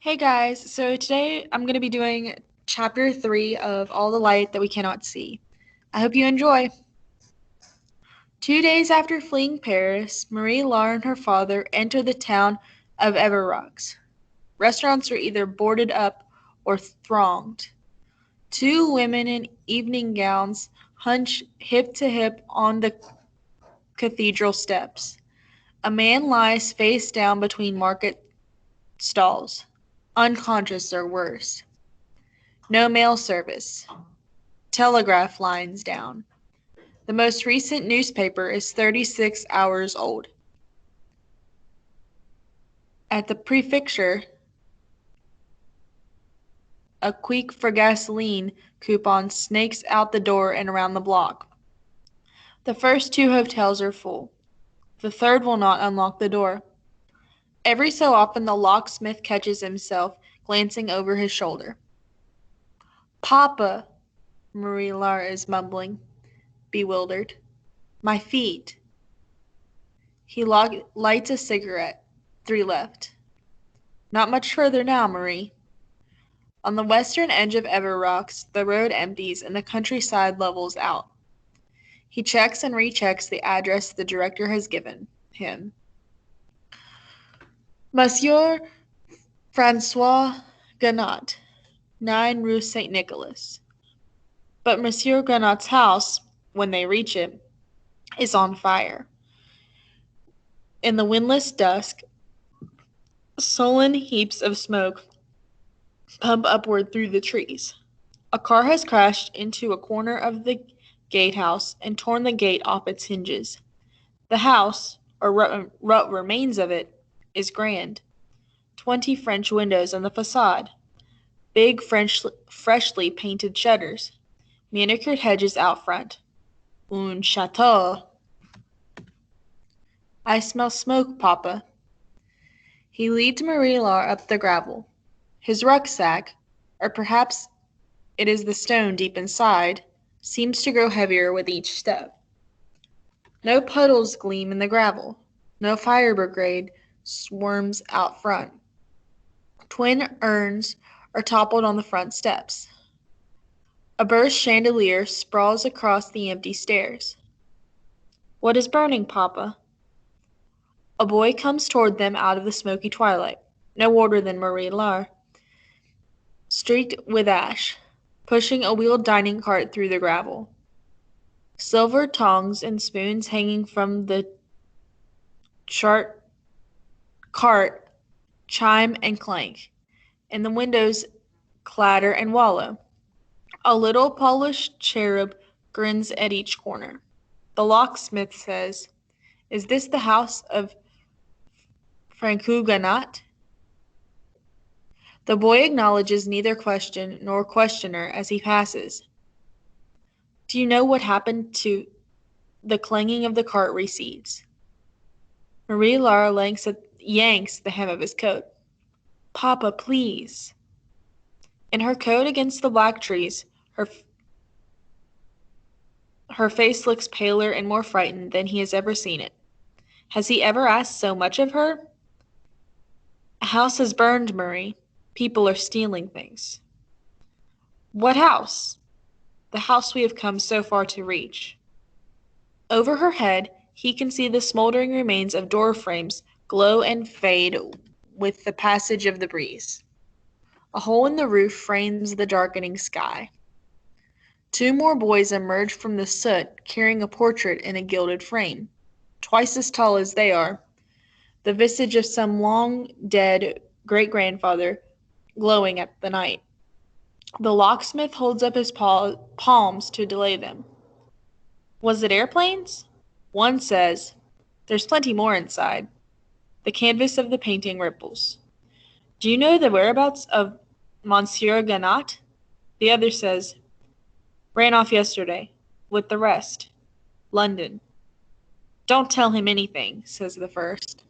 Hey guys, so today I'm going to be doing chapter 3 of All the Light That We Cannot See. I hope you enjoy. 2 days after fleeing Paris, Marie-Laure and her father enter the town of Everrox. Restaurants are either boarded up or thronged. Two women in evening gowns hunch hip to hip on the cathedral steps. A man lies face down between market stalls, unconscious or worse. No mail service. Telegraph lines down. The most recent newspaper is 36 hours old. At the prefecture, a quick for gasoline coupon snakes out the door and around the block. The first two hotels are full. The third will not unlock the door. Every so often the locksmith catches himself glancing over his shoulder. "Papa," Marie-Laure is mumbling, bewildered. "My feet." He lights a cigarette. 3 left. Not much further now, Marie. On the western edge of Everrox, the road empties and the countryside levels out. He checks and rechecks the address the director has given him. Monsieur Francois Ganot, 9 Rue St. Nicholas. But Monsieur Ganot's house, when they reach it, is on fire. In the windless dusk, sullen heaps of smoke pump upward through the trees. A car has crashed into a corner of the gatehouse and torn the gate off its hinges. The house, or what remains of it, is grand. 20 French windows on the facade. Big freshly painted shutters. Manicured hedges out front. Un chateau. I smell smoke, Papa. He leads Marie-Laure up the gravel. His rucksack, or perhaps it is the stone deep inside, seems to grow heavier with each step. No puddles gleam in the gravel. No fire brigade swarms out front. Twin urns are toppled on the front steps. A burst chandelier sprawls across the empty stairs. What is burning, Papa? A boy comes toward them out of the smoky twilight, no older than Marie-Laure, streaked with ash, pushing a wheeled dining cart through the gravel. Silver tongs and spoons hanging from the cart chime and clank, and the windows clatter and wallow. A little polished cherub grins at each corner. The locksmith says, "Is this the house of Francois Ganot?" The boy acknowledges neither question nor questioner as he passes. Do you know what happened to the clanging of the cart recedes? Marie-Laure yanks the hem of his coat. Papa, please. In her coat against the black trees, her face looks paler and more frightened than he has ever seen it. Has he ever asked so much of her? A house has burned, Marie. People are stealing things. What house? The house we have come so far to reach. Over her head, he can see the smoldering remains of door frames glow and fade with the passage of the breeze. A hole in the roof frames the darkening sky. 2 more boys emerge from the soot carrying a portrait in a gilded frame, twice as tall as they are, the visage of some long-dead great-grandfather glowing at the night. The locksmith holds up his palms to delay them. Was it airplanes? One says, "There's plenty more inside." The canvas of the painting ripples. Do you know the whereabouts of Monsieur Ganot? The other says, "Ran off yesterday, with the rest. London." Don't tell him anything, says the first.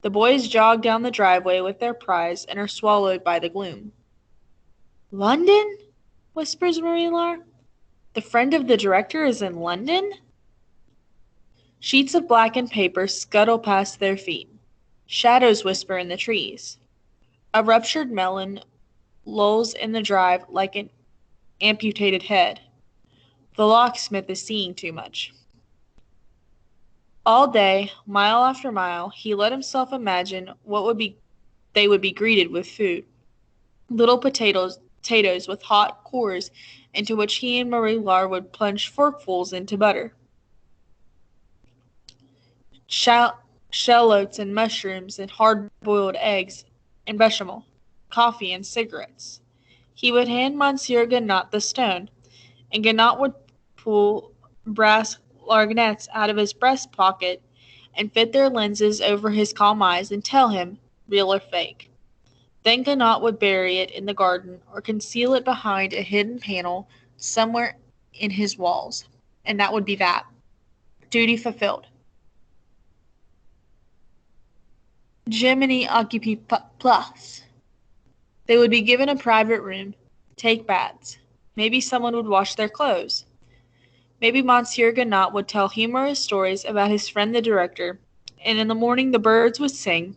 The boys jog down the driveway with their prize and are swallowed by the gloom. London? Whispers Marie-Laure. The friend of the director is in London? Sheets of blackened paper scuttle past their feet. Shadows whisper in the trees. A ruptured melon lolls in the drive like an amputated head. The locksmith is seeing too much. All day, mile after mile, he let himself imagine they would be greeted with food. Little potatoes with hot cores into which he and Marie Laure would plunge forkfuls into butter. Shallots and mushrooms and hard-boiled eggs and bechamel, coffee and cigarettes. He would hand Monsieur Ganot the stone, and Ganot would pull brass lorgnettes out of his breast pocket and fit their lenses over his calm eyes and tell him, real or fake. Then Ganot would bury it in the garden or conceal it behind a hidden panel somewhere in his walls. And that would be that. Duty fulfilled. Gemini Occupy Plus. They would be given a private room, take baths. Maybe someone would wash their clothes. Maybe Monsieur Ganot would tell humorous stories about his friend the director, and in the morning the birds would sing,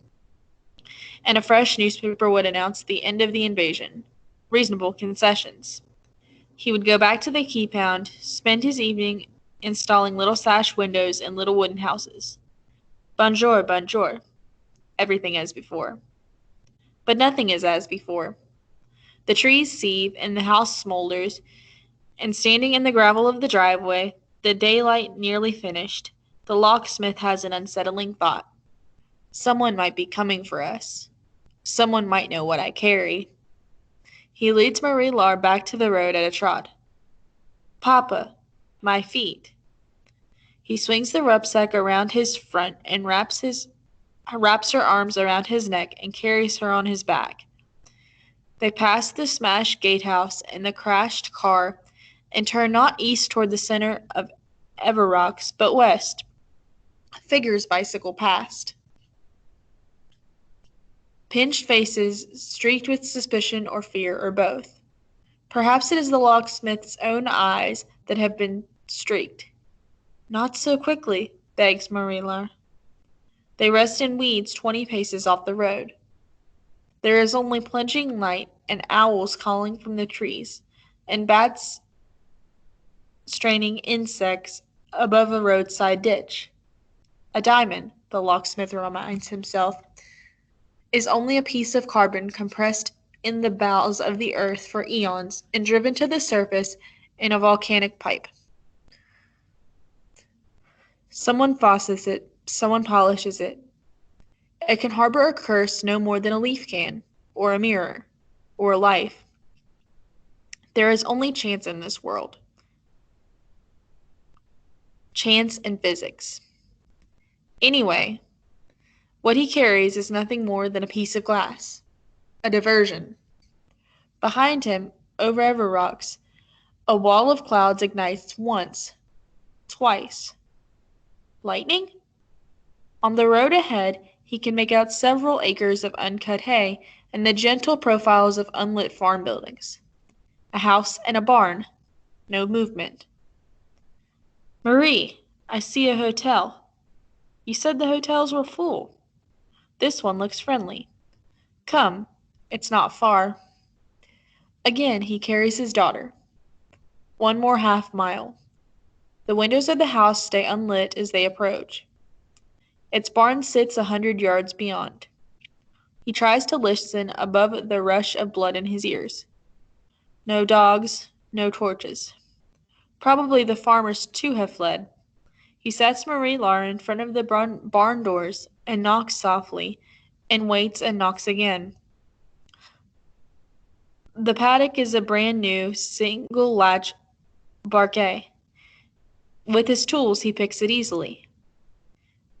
and a fresh newspaper would announce the end of the invasion. Reasonable concessions. He would go back to the key pound, spend his evening installing little sash windows in little wooden houses. Bonjour, bonjour. Everything as before. But nothing is as before. The trees seethe, and the house smolders, and standing in the gravel of the driveway, the daylight nearly finished, the locksmith has an unsettling thought. Someone might be coming for us. Someone might know what I carry. He leads Marie Laure back to the road at a trot. Papa, my feet. He swings the rucksack around his front and wraps her arms around his neck and carries her on his back. They pass the smashed gatehouse and the crashed car and turn not east toward the center of Everrocks, but west. Figures bicycle past. Pinched faces, streaked with suspicion or fear, or both. Perhaps it is the locksmith's own eyes that have been streaked. Not so quickly, begs Marie Laure. They rest in weeds 20 paces off the road. There is only plunging light and owls calling from the trees, and bats straining insects above a roadside ditch. A diamond, the locksmith reminds himself, is only a piece of carbon compressed in the bowels of the earth for eons and driven to the surface in a volcanic pipe. Someone faucets it, someone polishes it. It can harbor a curse no more than a leaf can, or a mirror, or a life. There is only chance in this world. Chance and physics. Anyway, what he carries is nothing more than a piece of glass. A diversion. Behind him, over Everrocks, a wall of clouds ignites once, twice. Lightning? On the road ahead, he can make out several acres of uncut hay and the gentle profiles of unlit farm buildings. A house and a barn. No movement. Marie, I see a hotel. You said the hotels were full. This one looks friendly. Come, it's not far. Again he carries his daughter. One more half-mile. The windows of the house stay unlit as they approach. Its barn sits 100 yards beyond. He tries to listen above the rush of blood in his ears. No dogs, no torches. Probably the farmers too have fled. He sets Marie Laure in front of the barn doors and knocks softly, and waits and knocks again. The paddock is a brand new single-latch barquet. With his tools he picks it easily.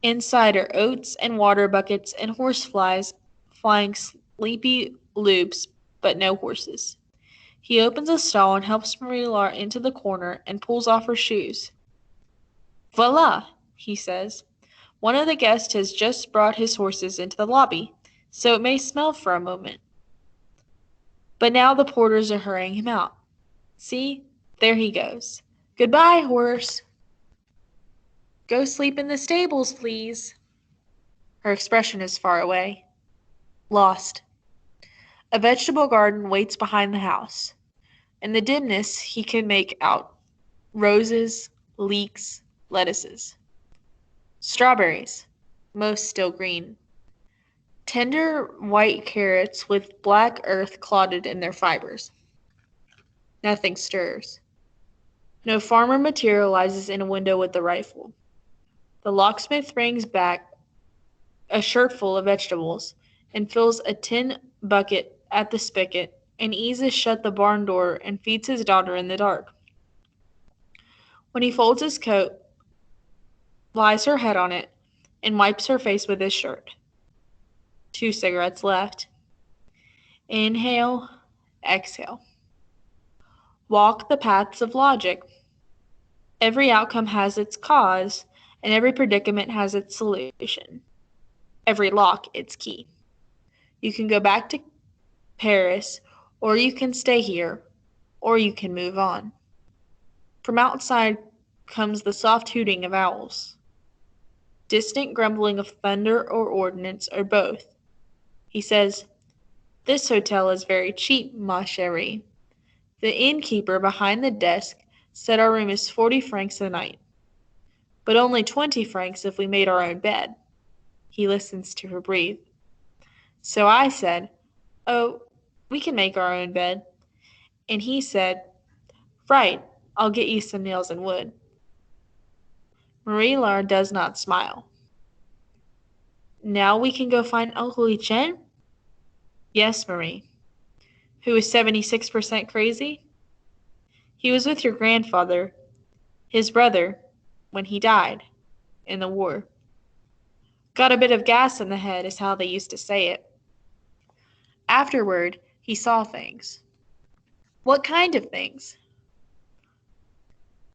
Inside are oats and water buckets and horseflies flying sleepy loops, but no horses. He opens a stall and helps Marie Laure into the corner and pulls off her shoes. Voila, he says. One of the guests has just brought his horses into the lobby, so it may smell for a moment. But now the porters are hurrying him out. See, there he goes. Goodbye, horse. Go sleep in the stables, please. Her expression is far away. Lost. A vegetable garden waits behind the house. In the dimness, he can make out roses, leeks, lettuces. Strawberries, most still green. Tender white carrots with black earth clotted in their fibers. Nothing stirs. No farmer materializes in a window with a rifle. The locksmith brings back a shirtful of vegetables and fills a tin bucket at the spigot and eases shut the barn door and feeds his daughter in the dark. When he folds his coat, lies her head on it, and wipes her face with his shirt. 2 cigarettes left. Inhale, exhale. Walk the paths of logic. Every outcome has its cause, and every predicament has its solution. Every lock its key. You can go back to Paris, or you can stay here, or you can move on. From outside comes the soft hooting of owls. Distant grumbling of thunder or ordnance, or both. He says, "This hotel is very cheap, ma chérie." The innkeeper behind the desk said our room is 40 francs a night, but only 20 francs if we made our own bed. He listens to her breathe. So I said, "Oh, we can make our own bed." And he said, "Right, I'll get you some nails and wood." Marie-Laure does not smile. "Now we can go find Uncle Etienne?" "Yes, Marie." "Who is 76% crazy?" "He was with your grandfather, his brother, when he died, in the war. Got a bit of gas in the head is how they used to say it. Afterward, he saw things." "What kind of things?"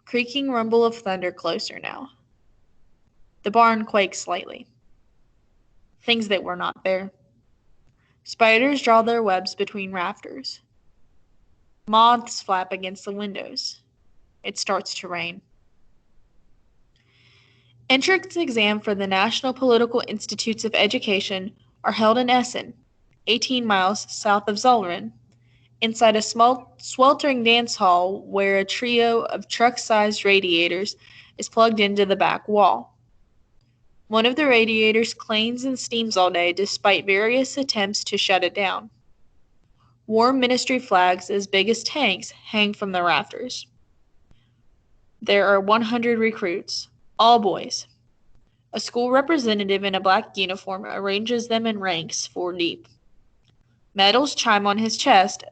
Creaking rumble of thunder closer now. The barn quakes slightly. Things that were not there. Spiders draw their webs between rafters. Moths flap against the windows. It starts to rain. Entrance exams for the National Political Institutes of Education are held in Essen, 18 miles south of Zollern, inside a small, sweltering dance hall where a trio of truck-sized radiators is plugged into the back wall. One of the radiators cleans and steams all day despite various attempts to shut it down. War ministry flags as big as tanks hang from the rafters. There are 100 recruits, all boys. A school representative in a black uniform arranges them in ranks 4 deep. Medals chime on his chest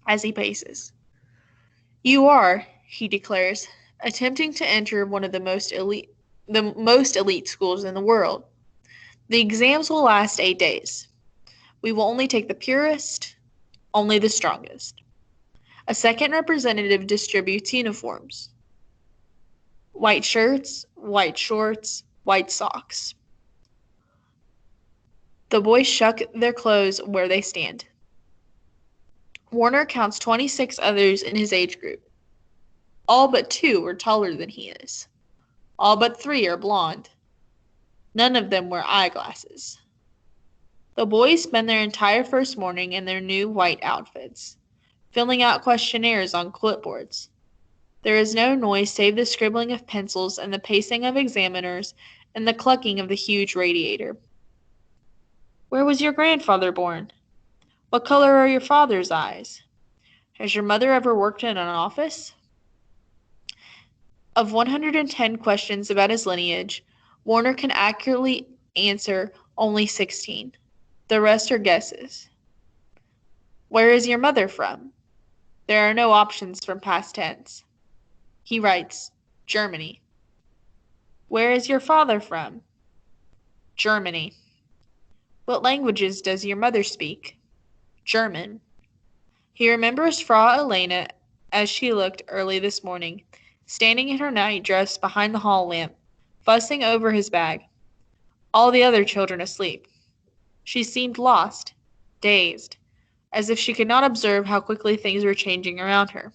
as he paces. "You are," he declares, "attempting to enter one of the most elite schools in the world. The exams will last 8 days. We will only take the purest, only the strongest." A second representative distributes uniforms. White shirts, white shorts, white socks. The boys shuck their clothes where they stand. Warner counts 26 others in his age group. All but 2 are taller than he is. All but 3 are blonde. None of them wear eyeglasses. The boys spend their entire first morning in their new white outfits, filling out questionnaires on clipboards. There is no noise save the scribbling of pencils and the pacing of examiners and the clucking of the huge radiator. "Where was your grandfather born? What color are your father's eyes? Has your mother ever worked in an office?" Of 110 questions about his lineage, Warner can accurately answer only 16. The rest are guesses. "Where is your mother from?" There are no options from past tense. He writes, "Germany." "Where is your father from?" "Germany." "What languages does your mother speak?" "German." He remembers Frau Elena as she looked early this morning, standing in her night dress behind the hall lamp, fussing over his bag. All the other children asleep. She seemed lost, dazed, as if she could not observe how quickly things were changing around her.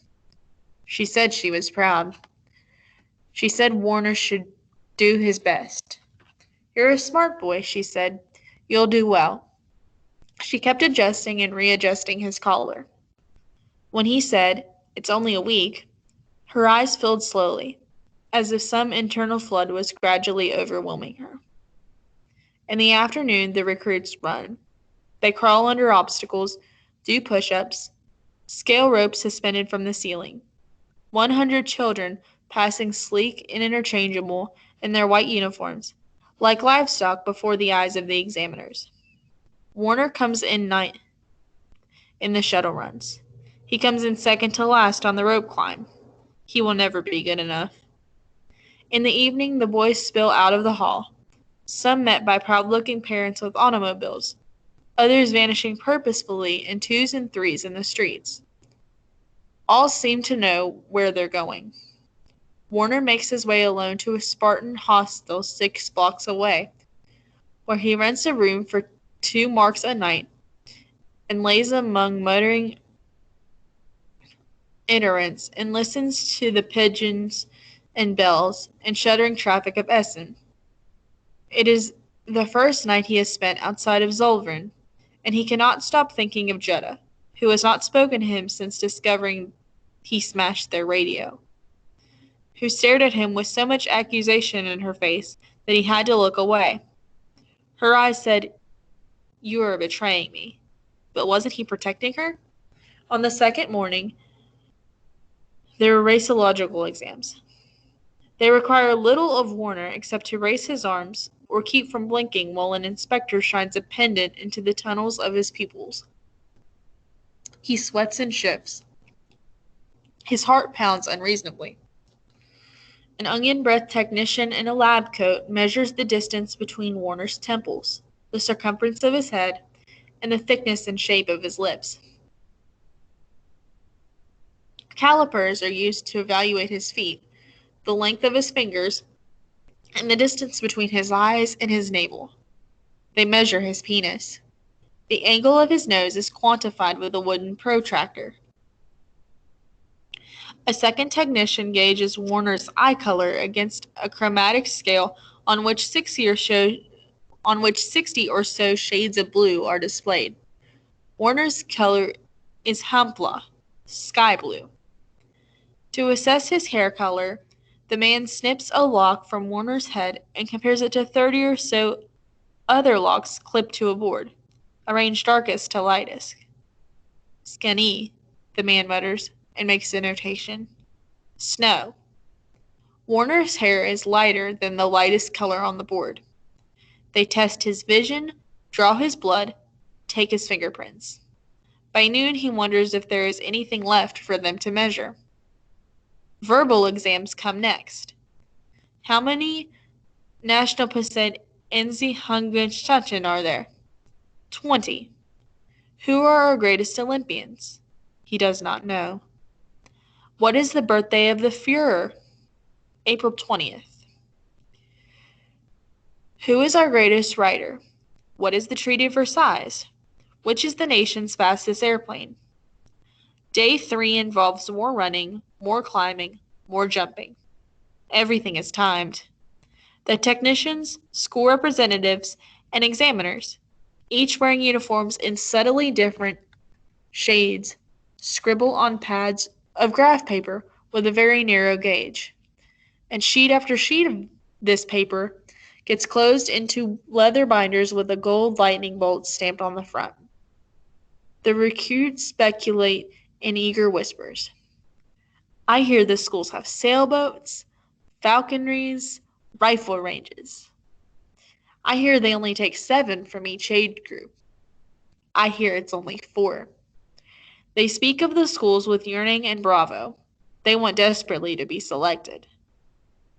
She said she was proud. She said Warner should do his best. "You're a smart boy," she said. "You'll do well." She kept adjusting and readjusting his collar. When he said, "It's only a week," her eyes filled slowly, as if some internal flood was gradually overwhelming her. In the afternoon, the recruits run. They crawl under obstacles, do push-ups, scale ropes suspended from the ceiling. 100 children passing sleek and interchangeable in their white uniforms, like livestock before the eyes of the examiners. Warner comes in ninth in the shuttle runs. He comes in second to last on the rope climb. He will never be good enough. In the evening, the boys spill out of the hall, some met by proud-looking parents with automobiles, others vanishing purposefully in twos and threes in the streets. All seem to know where they're going. Warner makes his way alone to a Spartan hostel 6 blocks away, where he rents a room for 2 marks a night and lays among muttering iterants and listens to the pigeons and bells and shuddering traffic of Essen. It is the first night he has spent outside of Zollverein, and he cannot stop thinking of Jutta, who has not spoken to him since discovering he smashed their radio, who stared at him with so much accusation in her face that he had to look away. Her eyes said, "You are betraying me." But wasn't he protecting her? On the second morning, there were raceological exams. They require little of Warner except to raise his arms or keep from blinking while an inspector shines a pendant into the tunnels of his pupils. He sweats and shifts. His heart pounds unreasonably. An onion-breath technician in a lab coat measures the distance between Warner's temples, the circumference of his head, and the thickness and shape of his lips. Calipers are used to evaluate his feet, the length of his fingers, and the distance between his eyes and his navel. They measure his penis. The angle of his nose is quantified with a wooden protractor. A second technician gauges Warner's eye color against a chromatic scale on which 60 or so shades of blue are displayed. Warner's color is Hampla, sky blue. To assess his hair color, the man snips a lock from Warner's head and compares it to 30 or so other locks clipped to a board, arranged darkest to lightest. "Skinny," the man mutters, and makes a notation. "Snow." Warner's hair is lighter than the lightest color on the board. They test his vision, draw his blood, take his fingerprints. By noon, he wonders if there is anything left for them to measure. Verbal exams come next. How many National Passat Enzihungenschatten are there? 20. Who are our greatest Olympians? He does not know. What is the birthday of the Führer? April 20th. Who is our greatest writer? What is the Treaty of Versailles? Which is the nation's fastest airplane? Day 3 involves more running, more climbing, more jumping. Everything is timed. The technicians, school representatives, and examiners, each wearing uniforms in subtly different shades, scribble on pads of graph paper with a very narrow gauge. And sheet after sheet of this paper gets closed into leather binders with a gold lightning bolt stamped on the front. The recruits speculate in eager whispers. I hear the schools have sailboats, falconries, rifle ranges. I hear they only take 7 from each aid group. I hear it's only 4. They speak of the schools with yearning and bravado. They want desperately to be selected.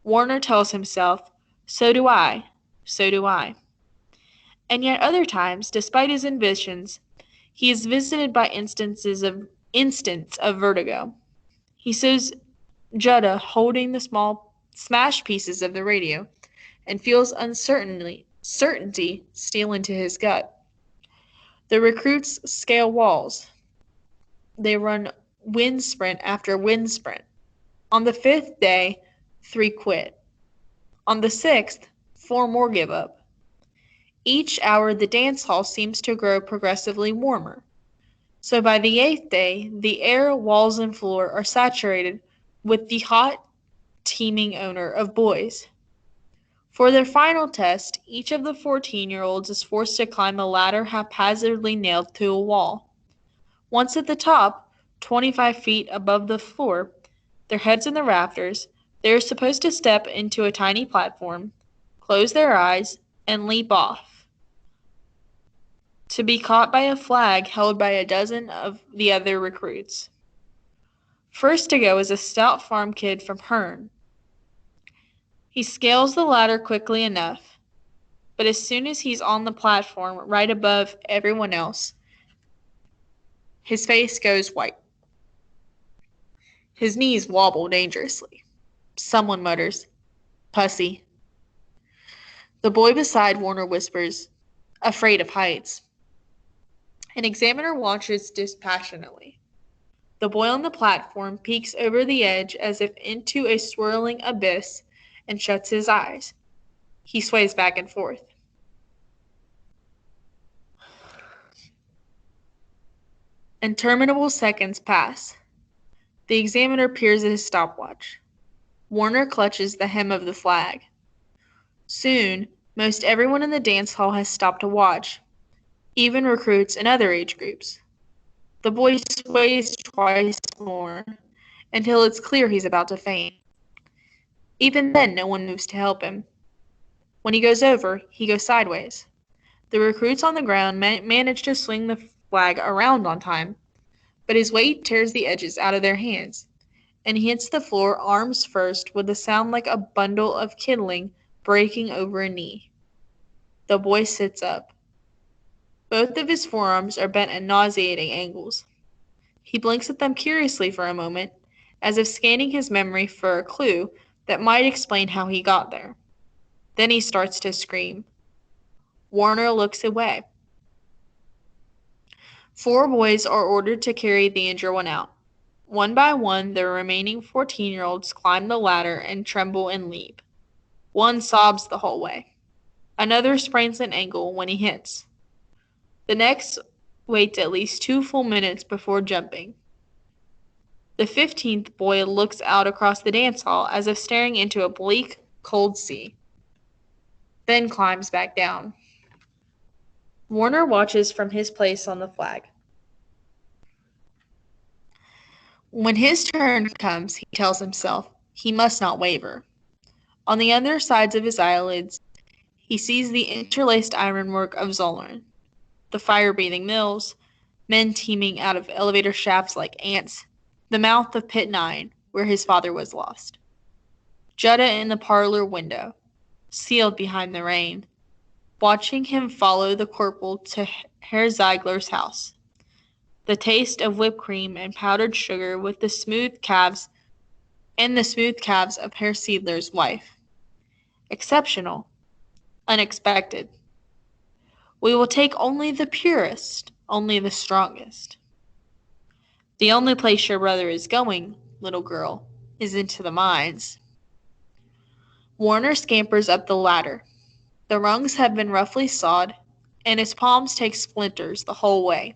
Warner tells himself, so do I, so do I. And yet other times, despite his ambitions, he is visited by instants of vertigo. He sees Jutta holding the small smashed pieces of the radio and feels certainty steal into his gut. The recruits scale walls. They run wind sprint after wind sprint. On the 5th day, 3 quit. On the 6th, 4 more give up. Each hour, the dance hall seems to grow progressively warmer. So by the 8th day, the air, walls, and floor are saturated with the hot, teeming odor of boys. For their final test, each of the 14-year-olds is forced to climb a ladder haphazardly nailed to a wall. Once at the top, 25 feet above the floor, their heads in the rafters, they are supposed to step into a tiny platform, close their eyes, and leap off, to be caught by a flag held by a dozen of the other recruits. First to go is a stout farm kid from Hearne. He scales the ladder quickly enough, but as soon as he's on the platform right above everyone else, his face goes white. His knees wobble dangerously. Someone mutters, "Pussy." The boy beside Warner whispers, "Afraid of heights." An examiner watches dispassionately. The boy on the platform peeks over the edge as if into a swirling abyss and shuts his eyes. He sways back and forth. Interminable seconds pass. The examiner peers at his stopwatch. Warner clutches the hem of the flag. Soon, most everyone in the dance hall has stopped to watch, even recruits in other age groups. The boy sways twice more, until it's clear he's about to faint. Even then, no one moves to help him. When he goes over, he goes sideways. The recruits on the ground manage to swing the flag around on time, but his weight tears the edges out of their hands, and he hits the floor arms first with a sound like a bundle of kindling breaking over a knee. The boy sits up. Both of his forearms are bent at nauseating angles. He blinks at them curiously for a moment, as if scanning his memory for a clue that might explain how he got there. Then he starts to scream. Warner looks away. 4 boys are ordered to carry the injured one out. One by one, the remaining 14-year-olds climb the ladder and tremble and leap. One sobs the whole way. Another sprains an ankle when he hits. The next waits at least 2 full minutes before jumping. The 15th boy looks out across the dance hall as if staring into a bleak, cold sea, then climbs back down. Warner watches from his place on the flag. When his turn comes, he tells himself he must not waver. On the other sides of his eyelids, he sees the interlaced ironwork of Zollern, the fire-breathing mills, men teeming out of elevator shafts like ants, the mouth of Pit 9, where his father was lost. Jutta in the parlor window, sealed behind the rain, watching him follow the corporal to Herr Ziegler's house. The taste of whipped cream and powdered sugar with the smooth calves of Herr Siedler's wife. Exceptional. Unexpected. We will take only the purest, only the strongest. The only place your brother is going, little girl, is into the mines. Warner scampers up the ladder. The rungs have been roughly sawed, and his palms take splinters the whole way.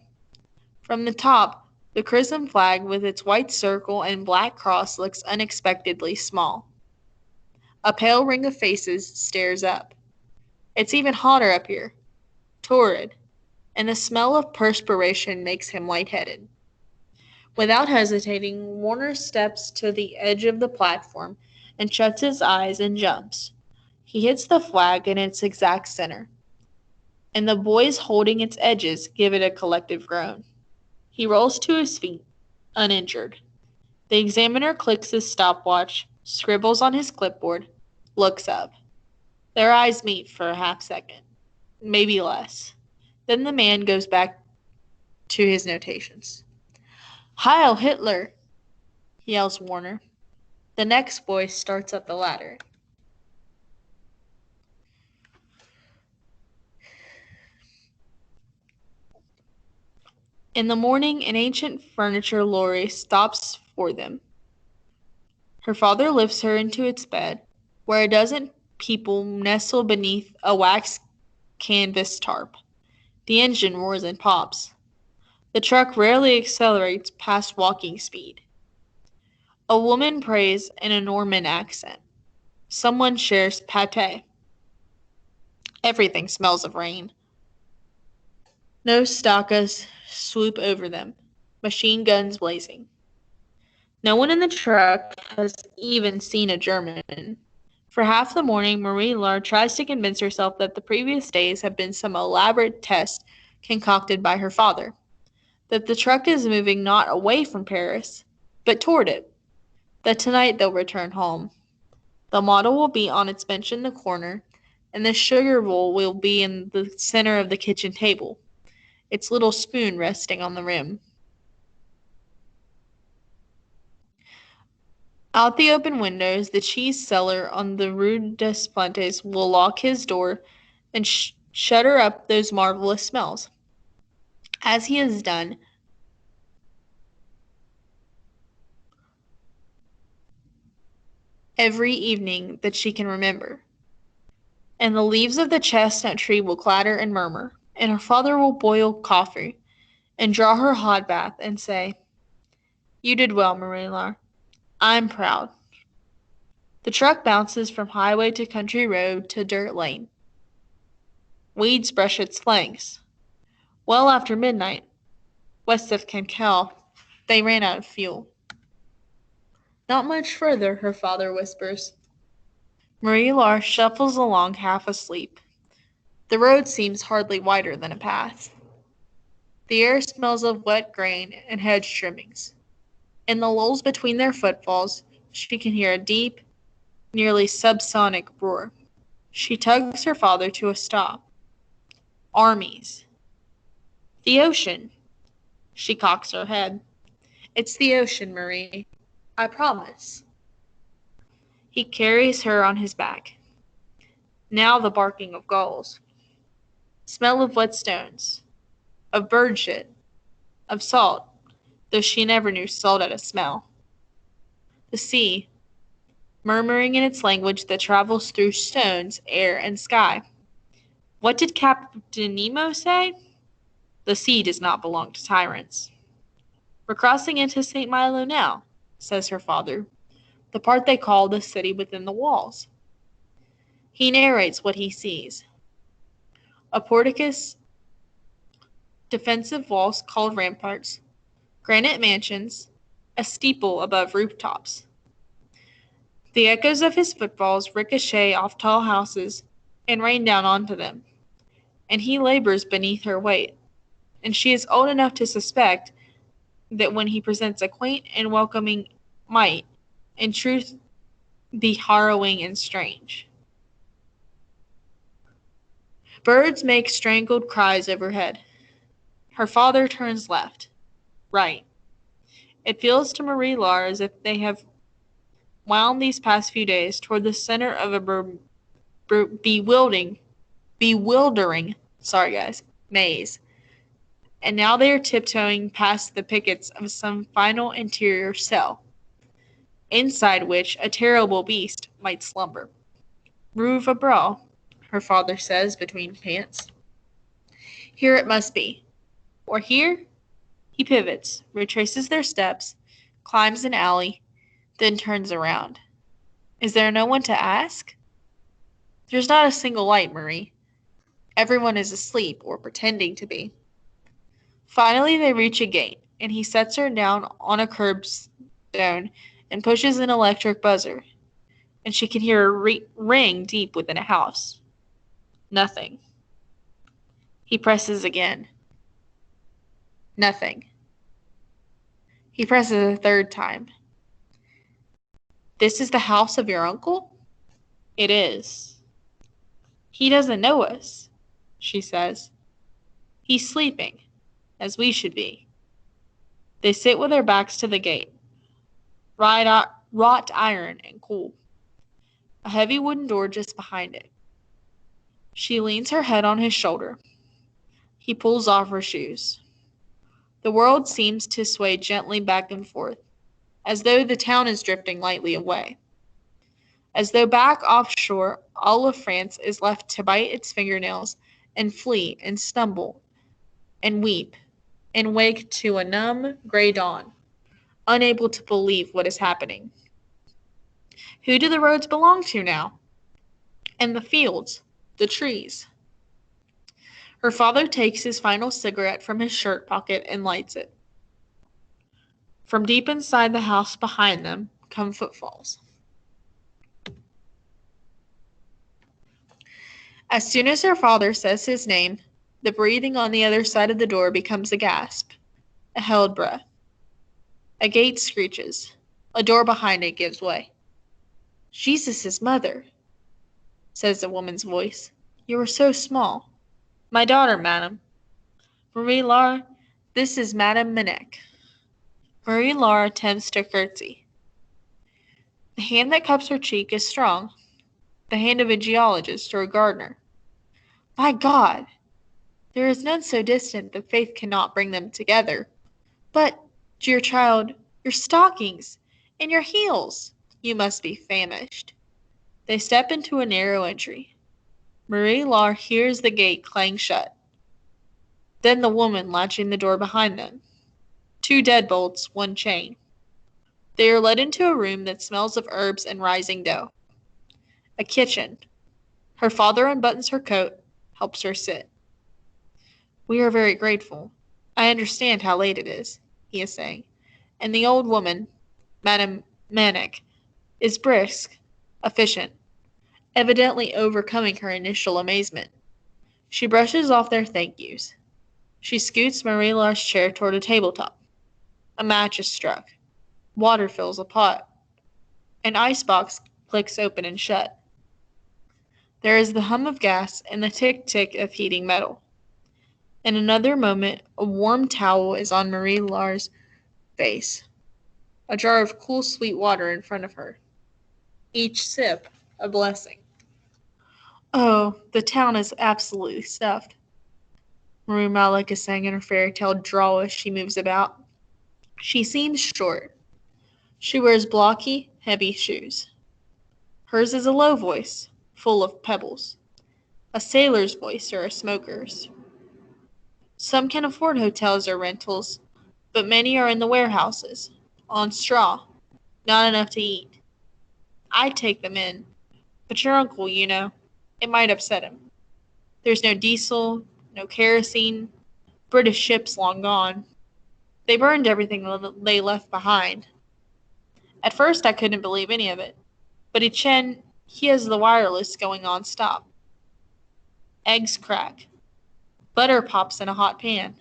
From the top, the chrism flag with its white circle and black cross looks unexpectedly small. A pale ring of faces stares up. It's even hotter up here, torrid, and the smell of perspiration makes him lightheaded. Without hesitating, Warner steps to the edge of the platform and shuts his eyes and jumps. He hits the flag in its exact center, and the boys holding its edges give it a collective groan. He rolls to his feet, uninjured. The examiner clicks his stopwatch, scribbles on his clipboard, looks up. Their eyes meet for a half second, maybe less. Then the man goes back to his notations. "Heil Hitler!" yells Warner. The next boy starts up the ladder. In the morning, an ancient furniture lorry stops for them. Her father lifts her into its bed, where a dozen people nestle beneath a wax canvas tarp. The engine roars and pops. The truck rarely accelerates past walking speed. A woman prays in a Norman accent. Someone shares pate. Everything smells of rain. No stakas swoop over them, machine guns blazing. No one in the truck has even seen a German. For half the morning, Marie Laure tries to convince herself that the previous days have been some elaborate test concocted by her father, that the truck is moving not away from Paris, but toward it, that tonight they'll return home. The model will be on its bench in the corner, and the sugar bowl will be in the center of the kitchen table, its little spoon resting on the rim. Out the open windows, the cheese seller on the Rue des Plantes will lock his door and shutter up those marvelous smells, as he has done every evening that she can remember. And the leaves of the chestnut tree will clatter and murmur, and her father will boil coffee and draw her hot bath and say, "You did well, Marie Laure. I'm proud." The truck bounces from highway to country road to dirt lane. Weeds brush its flanks. Well after midnight, west of Cancale, they ran out of fuel. "Not much further," her father whispers. Marie Laure shuffles along half asleep. The road seems hardly wider than a path. The air smells of wet grain and hedge trimmings. In the lulls between their footfalls, she can hear a deep, nearly subsonic roar. She tugs her father to a stop. Armies. The ocean. She cocks her head. "It's the ocean, Marie. I promise." He carries her on his back. Now the barking of gulls. Smell of wet stones. Of bird shit. Of salt, though she never knew salt had a smell. The sea, murmuring in its language that travels through stones, air, and sky. What did Captain Nemo say? The sea does not belong to tyrants. "We're crossing into St. Milo now," says her father, "the part they call the city within the walls." He narrates what he sees. A porticus, defensive walls called ramparts, granite mansions, a steeple above rooftops. The echoes of his footfalls ricochet off tall houses and rain down onto them, and he labors beneath her weight, and she is old enough to suspect that when he presents a quaint and welcoming might, in truth, be harrowing and strange. Birds make strangled cries overhead. Her father turns left, right. It feels to Marie Laure as if they have wound these past few days toward the center of a bewildering, maze. And now they are tiptoeing past the pickets of some final interior cell, inside which a terrible beast might slumber. "Rue Vabreuil," her father says between pants. "Here it must be. Or here?" He pivots, retraces their steps, climbs an alley, then turns around. Is there no one to ask? There's not a single light, Marie. Everyone is asleep or pretending to be. Finally, they reach a gate, and he sets her down on a curbstone and pushes an electric buzzer, and she can hear a ring deep within a house. Nothing. He presses again. Nothing. He presses a third time. "This is the house of your uncle?" "It is." "He doesn't know us," she says. "He's sleeping, as we should be." They sit with their backs to the gate. Wrought iron and cool. A heavy wooden door just behind it. She leans her head on his shoulder. He pulls off her shoes. The world seems to sway gently back and forth, as though the town is drifting lightly away. As though back offshore, all of France is left to bite its fingernails and flee and stumble and weep and wake to a numb, gray dawn, unable to believe what is happening. Who do the roads belong to now? And the fields, the trees? Her father takes his final cigarette from his shirt pocket and lights it. From deep inside the house behind them come footfalls. As soon as her father says his name, the breathing on the other side of the door becomes a gasp, a held breath. A gate screeches. A door behind it gives way. "Jesus' mother," says a woman's voice. "You are so small." "My daughter, madam." "Marie-Laure, this is Madame Manec." Marie-Laure attempts to curtsy. The hand that cups her cheek is strong, the hand of a geologist or a gardener. My God! There is none so distant that faith cannot bring them together. But, dear child, your stockings and your heels! You must be famished. They step into a narrow entry. Marie-Laure hears the gate clang shut. Then the woman latching the door behind them. 2 deadbolts, 1 chain. They are led into a room that smells of herbs and rising dough. A kitchen. Her father unbuttons her coat, helps her sit. "We are very grateful. I understand how late it is," he is saying. And the old woman, Madame Manec, is brisk, efficient, evidently overcoming her initial amazement. She brushes off their thank yous. She scoots Marie-Laure's chair toward a tabletop. A match is struck. Water fills a pot. An icebox clicks open and shut. There is the hum of gas and the tick-tick of heating metal. In another moment, a warm towel is on Marie-Laure's face. A jar of cool, sweet water in front of her. Each sip a blessing. "Oh, the town is absolutely stuffed," Marie Malek is saying in her fairy tale drawl as she moves about. She seems short. She wears blocky, heavy shoes. Hers is a low voice, full of pebbles. A sailor's voice or a smoker's. Some can afford hotels or rentals, but many are in the warehouses, on straw, not enough to eat. I'd take them in, but your uncle, you know, it might upset him. There's no diesel, no kerosene, British ships long gone. They burned everything they left behind. At first I couldn't believe any of it, but Etienne, he has the wireless going on stop. Eggs crack. Butter pops in a hot pan.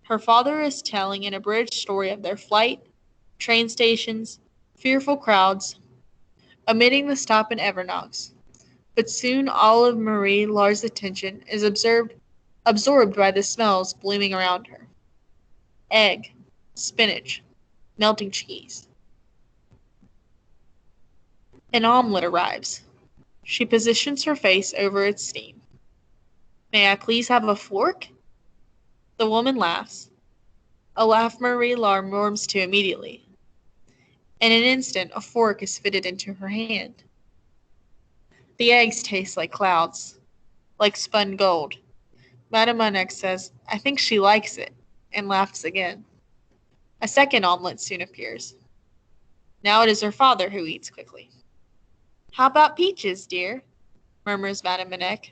Her father is telling an abridged story of their flight, train stations, fearful crowds, omitting the stop in Evernox. But soon all of Marie-Laure's attention is absorbed by the smells blooming around her. Egg, spinach, melting cheese. An omelet arrives. She positions her face over its steam. "May I please have a fork?" The woman laughs. A laugh Marie-Laure warms to immediately. In an instant, a fork is fitted into her hand. The eggs taste like clouds, like spun gold. Madame Manec says, "I think she likes it," and laughs again. A second omelet soon appears. Now it is her father who eats quickly. "How about peaches, dear?" murmurs Madame Manec.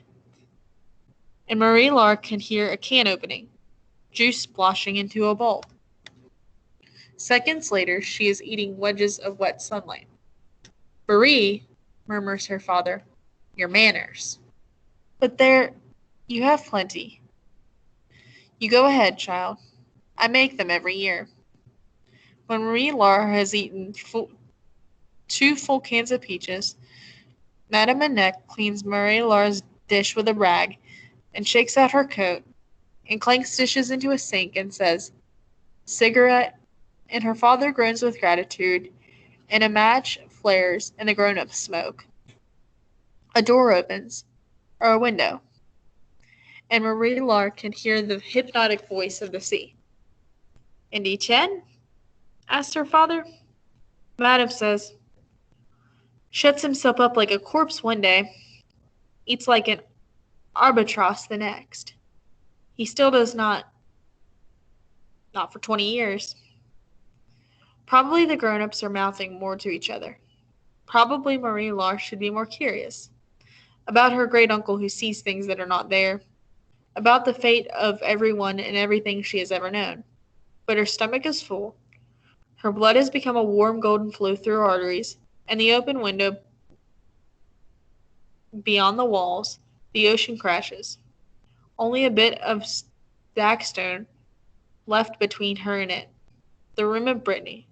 And Marie-Laure can hear a can opening, juice splashing into a bowl. Seconds later, she is eating wedges of wet sunlight. "Marie," murmurs her father, "your manners." "But you have plenty." "You go ahead, child. I make them every year." When Marie-Laure has eaten 2 full cans of peaches, Madame Manec cleans Marie-Laure's dish with a rag and shakes out her coat and clanks dishes into a sink and says, "Cigarette," and her father groans with gratitude, and a match flares and the grown-ups smoke. A door opens, or a window, and Marie-Laure can hear the hypnotic voice of the sea. "And Etienne?" asked her father. Madame says, "Shuts himself up like a corpse one day. Eats like an Albatross the next. He still does not for 20 years. Probably the grown-ups are mouthing more to each other. Probably Marie-Laure should be more curious. About her great-uncle who sees things that are not there. About the fate of everyone and everything she has ever known. But her stomach is full. Her blood has become a warm golden flow through her arteries, and the open window beyond the walls, the ocean crashes. Only a bit of stone left between her and it. The room of Brittany.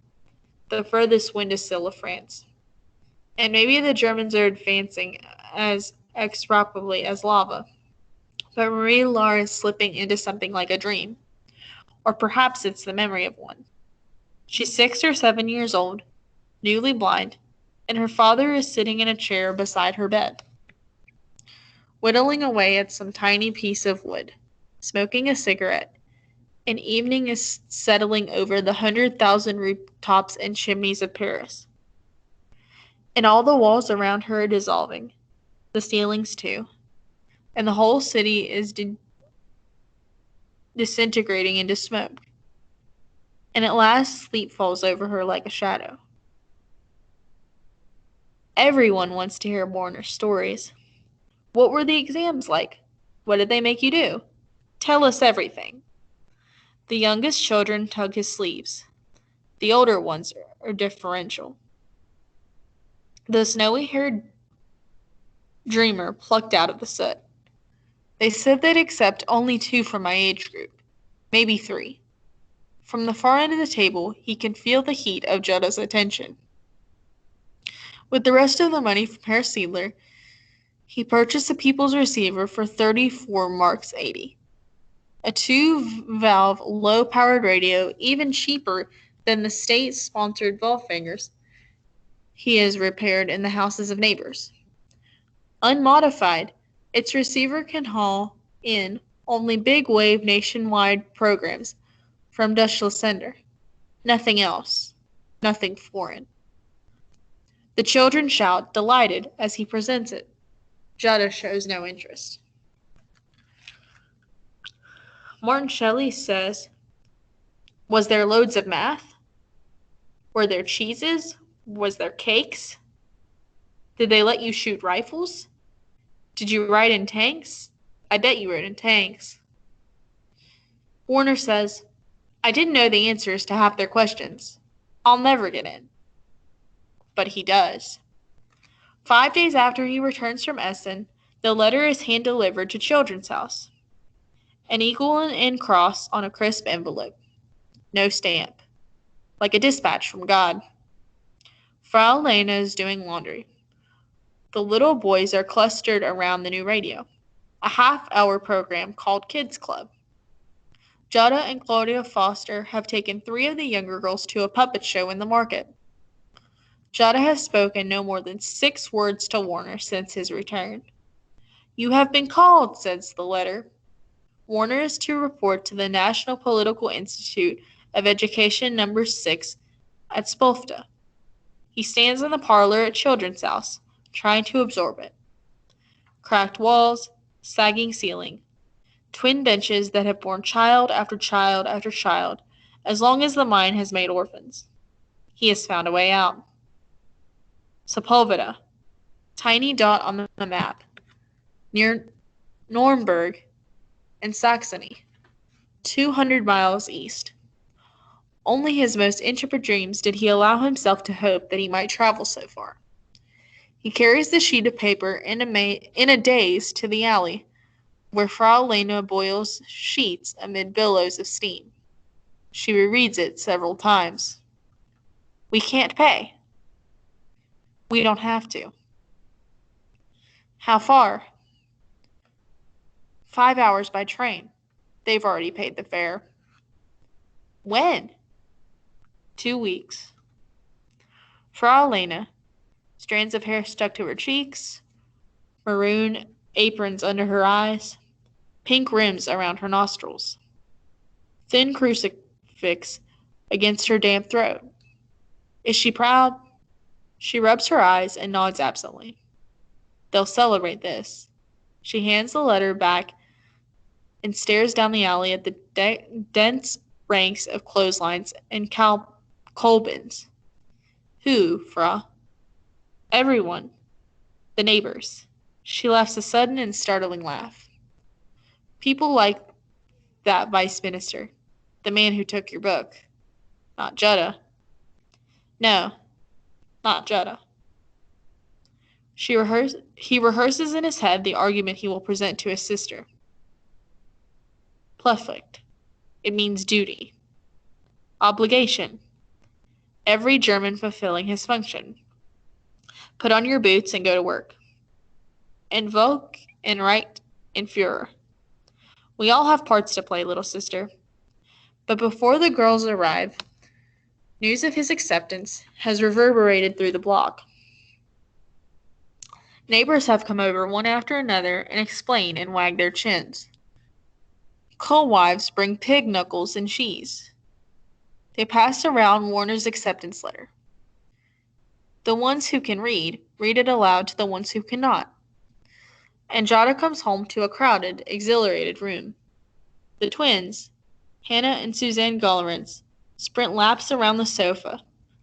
The furthest windowsill of France. And maybe the Germans are advancing as execrably as lava. But Marie-Laure is slipping into something like a dream. Or perhaps it's the memory of one. She's 6 or 7 years old, newly blind, and her father is sitting in a chair beside her bed, whittling away at some tiny piece of wood, smoking a cigarette. And evening is settling over the 100,000 rooftops and chimneys of Paris. And all the walls around her are dissolving, the ceilings too, and the whole city is disintegrating into smoke. And at last sleep falls over her like a shadow. Everyone wants to hear Warner's stories. What were the exams like? What did they make you do? Tell us everything. The youngest children tug his sleeves. The older ones are deferential. The snowy-haired dreamer plucked out of the soot. They said they'd accept only 2 from my age group, maybe 3. From the far end of the table, he could feel the heat of Juddha's attention. With the rest of the money from Herr Seidler, he purchased a People's Receiver for 34 marks 80. A 2-valve, low-powered radio, even cheaper than the state-sponsored Wolfgangers he has repaired in the houses of neighbors. Unmodified, its receiver can haul in only big-wave nationwide programs from Deutsche Sender. Nothing else. Nothing foreign. The children shout, delighted, as he presents it. Juddha shows no interest. Martin Shelley says, was there loads of math? Were there cheeses? Was there cakes? Did they let you shoot rifles? Did you ride in tanks? I bet you rode in tanks. Warner says, I didn't know the answers to half their questions. I'll never get in. But he does. 5 days after he returns from Essen, the letter is hand-delivered to Children's House. An eagle and cross on a crisp envelope. No stamp. Like a dispatch from God. Frau Lena is doing laundry. The little boys are clustered around the new radio. A half-hour program called Kids Club. Juddha and Claudia Foster have taken 3 of the younger girls to a puppet show in the market. Juddha has spoken no more than 6 words to Warner since his return. You have been called, says the letter. Warner is to report to the National Political Institute of Education No. 6 at Spolta. He stands in the parlor at Children's House, trying to absorb it. Cracked walls, sagging ceiling, twin benches that have borne child after child after child, as long as the mine has made orphans. He has found a way out. Sepulveda, tiny dot on the map, near Nuremberg and Saxony, 200 miles east. Only his most intrepid dreams did he allow himself to hope that he might travel so far. He carries the sheet of paper in a daze to the alley, where Frau Lena boils sheets amid billows of steam. She rereads it several times. We can't pay. We don't have to. How far? 5 hours by train. They've already paid the fare. When? 2 weeks. Frau Lena, strands of hair stuck to her cheeks, maroon aprons under her eyes, pink rims around her nostrils, thin crucifix against her damp throat. Is she proud? She rubs her eyes and nods absently. They'll celebrate this. She hands the letter back and stares down the alley at the dense ranks of clotheslines and coal bins. Who, Fra? Everyone. The neighbors. She laughs a sudden and startling laugh. People like that vice minister, the man who took your book. Not Jutta. No, not Jutta. He rehearses in his head the argument he will present to his sister. Pflicht. It means duty. Obligation. Every German fulfilling his function. Put on your boots and go to work. Invoke and write in Führer. We all have parts to play, little sister. But before the girls arrive, news of his acceptance has reverberated through the block. Neighbors have come over one after another and explain and wag their chins. Coal wives bring pig knuckles and cheese. They pass around Warner's acceptance letter. The ones who can read it aloud to the ones who cannot. And Jada comes home to a crowded, exhilarated room. The twins, Hannah and Suzanne Gullerins, sprint laps around the sofa,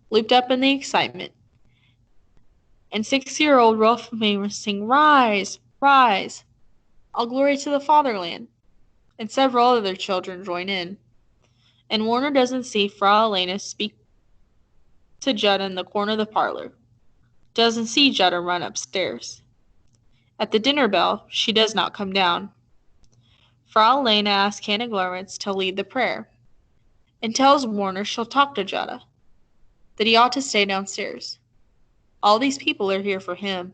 looped up in the excitement. And 6-year-old Rolf Mamers sing, "Rise, rise, all glory to the fatherland." And several other children join in. And Warner doesn't see Frau Elena speak to Jutta in the corner of the parlor. Doesn't see Jutta run upstairs. At the dinner bell, she does not come down. Frau Elena asks Hannah Glorwitz to lead the prayer, and tells Warner she'll talk to Jutta, that he ought to stay downstairs. All these people are here for him.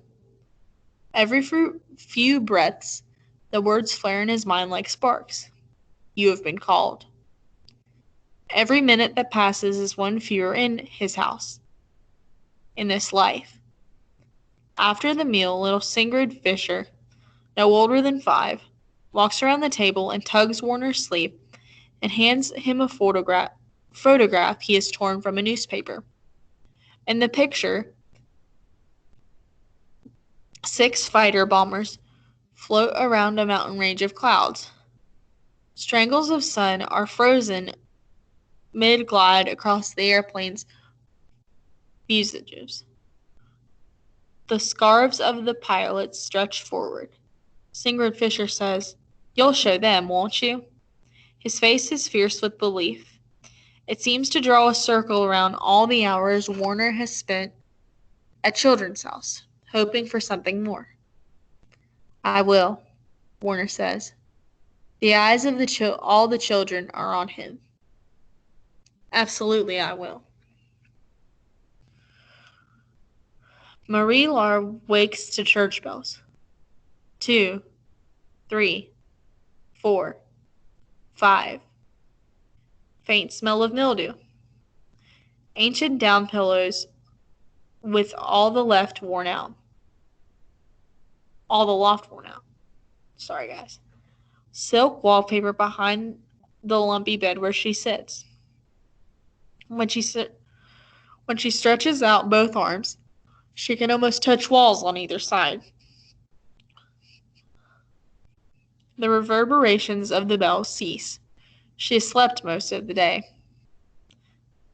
Every few breaths, the words flare in his mind like sparks. You have been called. Every minute that passes is one fewer in his house, in this life. After the meal, little Sigrid Fisher, no older than 5, walks around the table and tugs Warner's sleeve and hands him a photograph he has torn from a newspaper. In the picture, 6 fighter bombers float around a mountain range of clouds. Strangles of sun are frozen mid-glide across the airplane's fuselage. The scarves of the pilots stretch forward. Sigrid Fisher says, "You'll show them, won't you?" His face is fierce with belief. It seems to draw a circle around all the hours Warner has spent at Children's House, hoping for something more. "I will," Warner says. The eyes of all the children are on him. "Absolutely, I will." Marie-Laure wakes to church bells. 2, 3, 4, 5. Faint smell of mildew. Ancient down pillows with all the loft worn out. Sorry, guys. Silk wallpaper behind the lumpy bed where she sits. When she stretches out both arms, she can almost touch walls on either side. The reverberations of the bells cease. She has slept most of the day.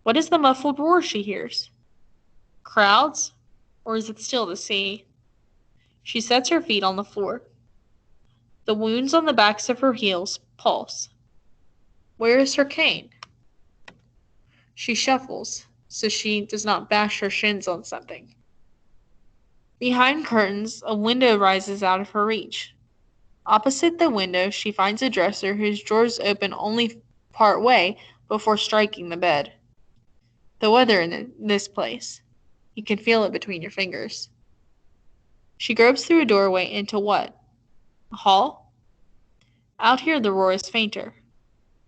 What is the muffled roar she hears? Crowds? Or is it still the sea? She sets her feet on the floor. The wounds on the backs of her heels pulse. Where is her cane? She shuffles, so she does not bash her shins on something. Behind curtains, a window rises out of her reach. Opposite the window, she finds a dresser whose drawers open only part way before striking the bed. The weather in this place. You can feel it between your fingers. She gropes through a doorway into what? A hall? Out here the roar is fainter.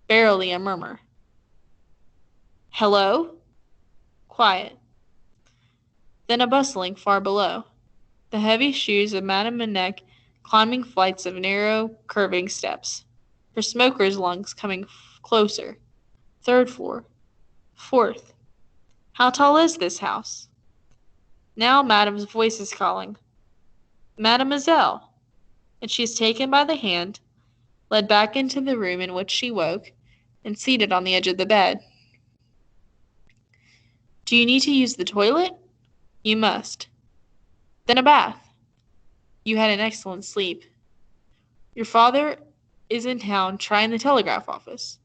Barely a murmur. Hello? Quiet. Then a bustling far below. The heavy shoes of Madame Manec climbing flights of narrow, curving steps. Her smoker's lungs coming closer. 3rd floor. 4th. How tall is this house? Now Madame's voice is calling. Mademoiselle. and she is taken by the hand, led back into the room in which she woke, and seated on the edge of the bed. Do you need to use the toilet? You must. Then a bath. You had an excellent sleep. Your father is in town trying the telegraph office,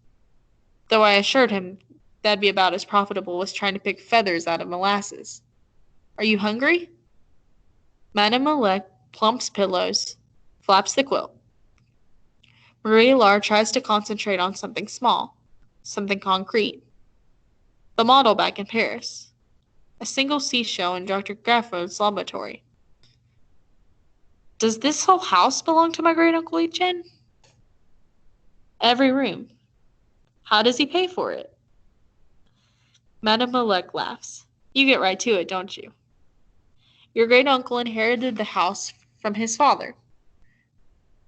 though I assured him that'd be about as profitable as trying to pick feathers out of molasses. Are you hungry? Madame Malek plumps pillows, flaps the quilt. Marie Laure tries to concentrate on something small, something concrete. The model back in Paris. A single seashell in Dr. Graffo's laboratory. Does this whole house belong to my great-uncle Etienne? Every room. How does he pay for it? Madame Malek laughs. You get right to it, don't you? Your great-uncle inherited the house from his father,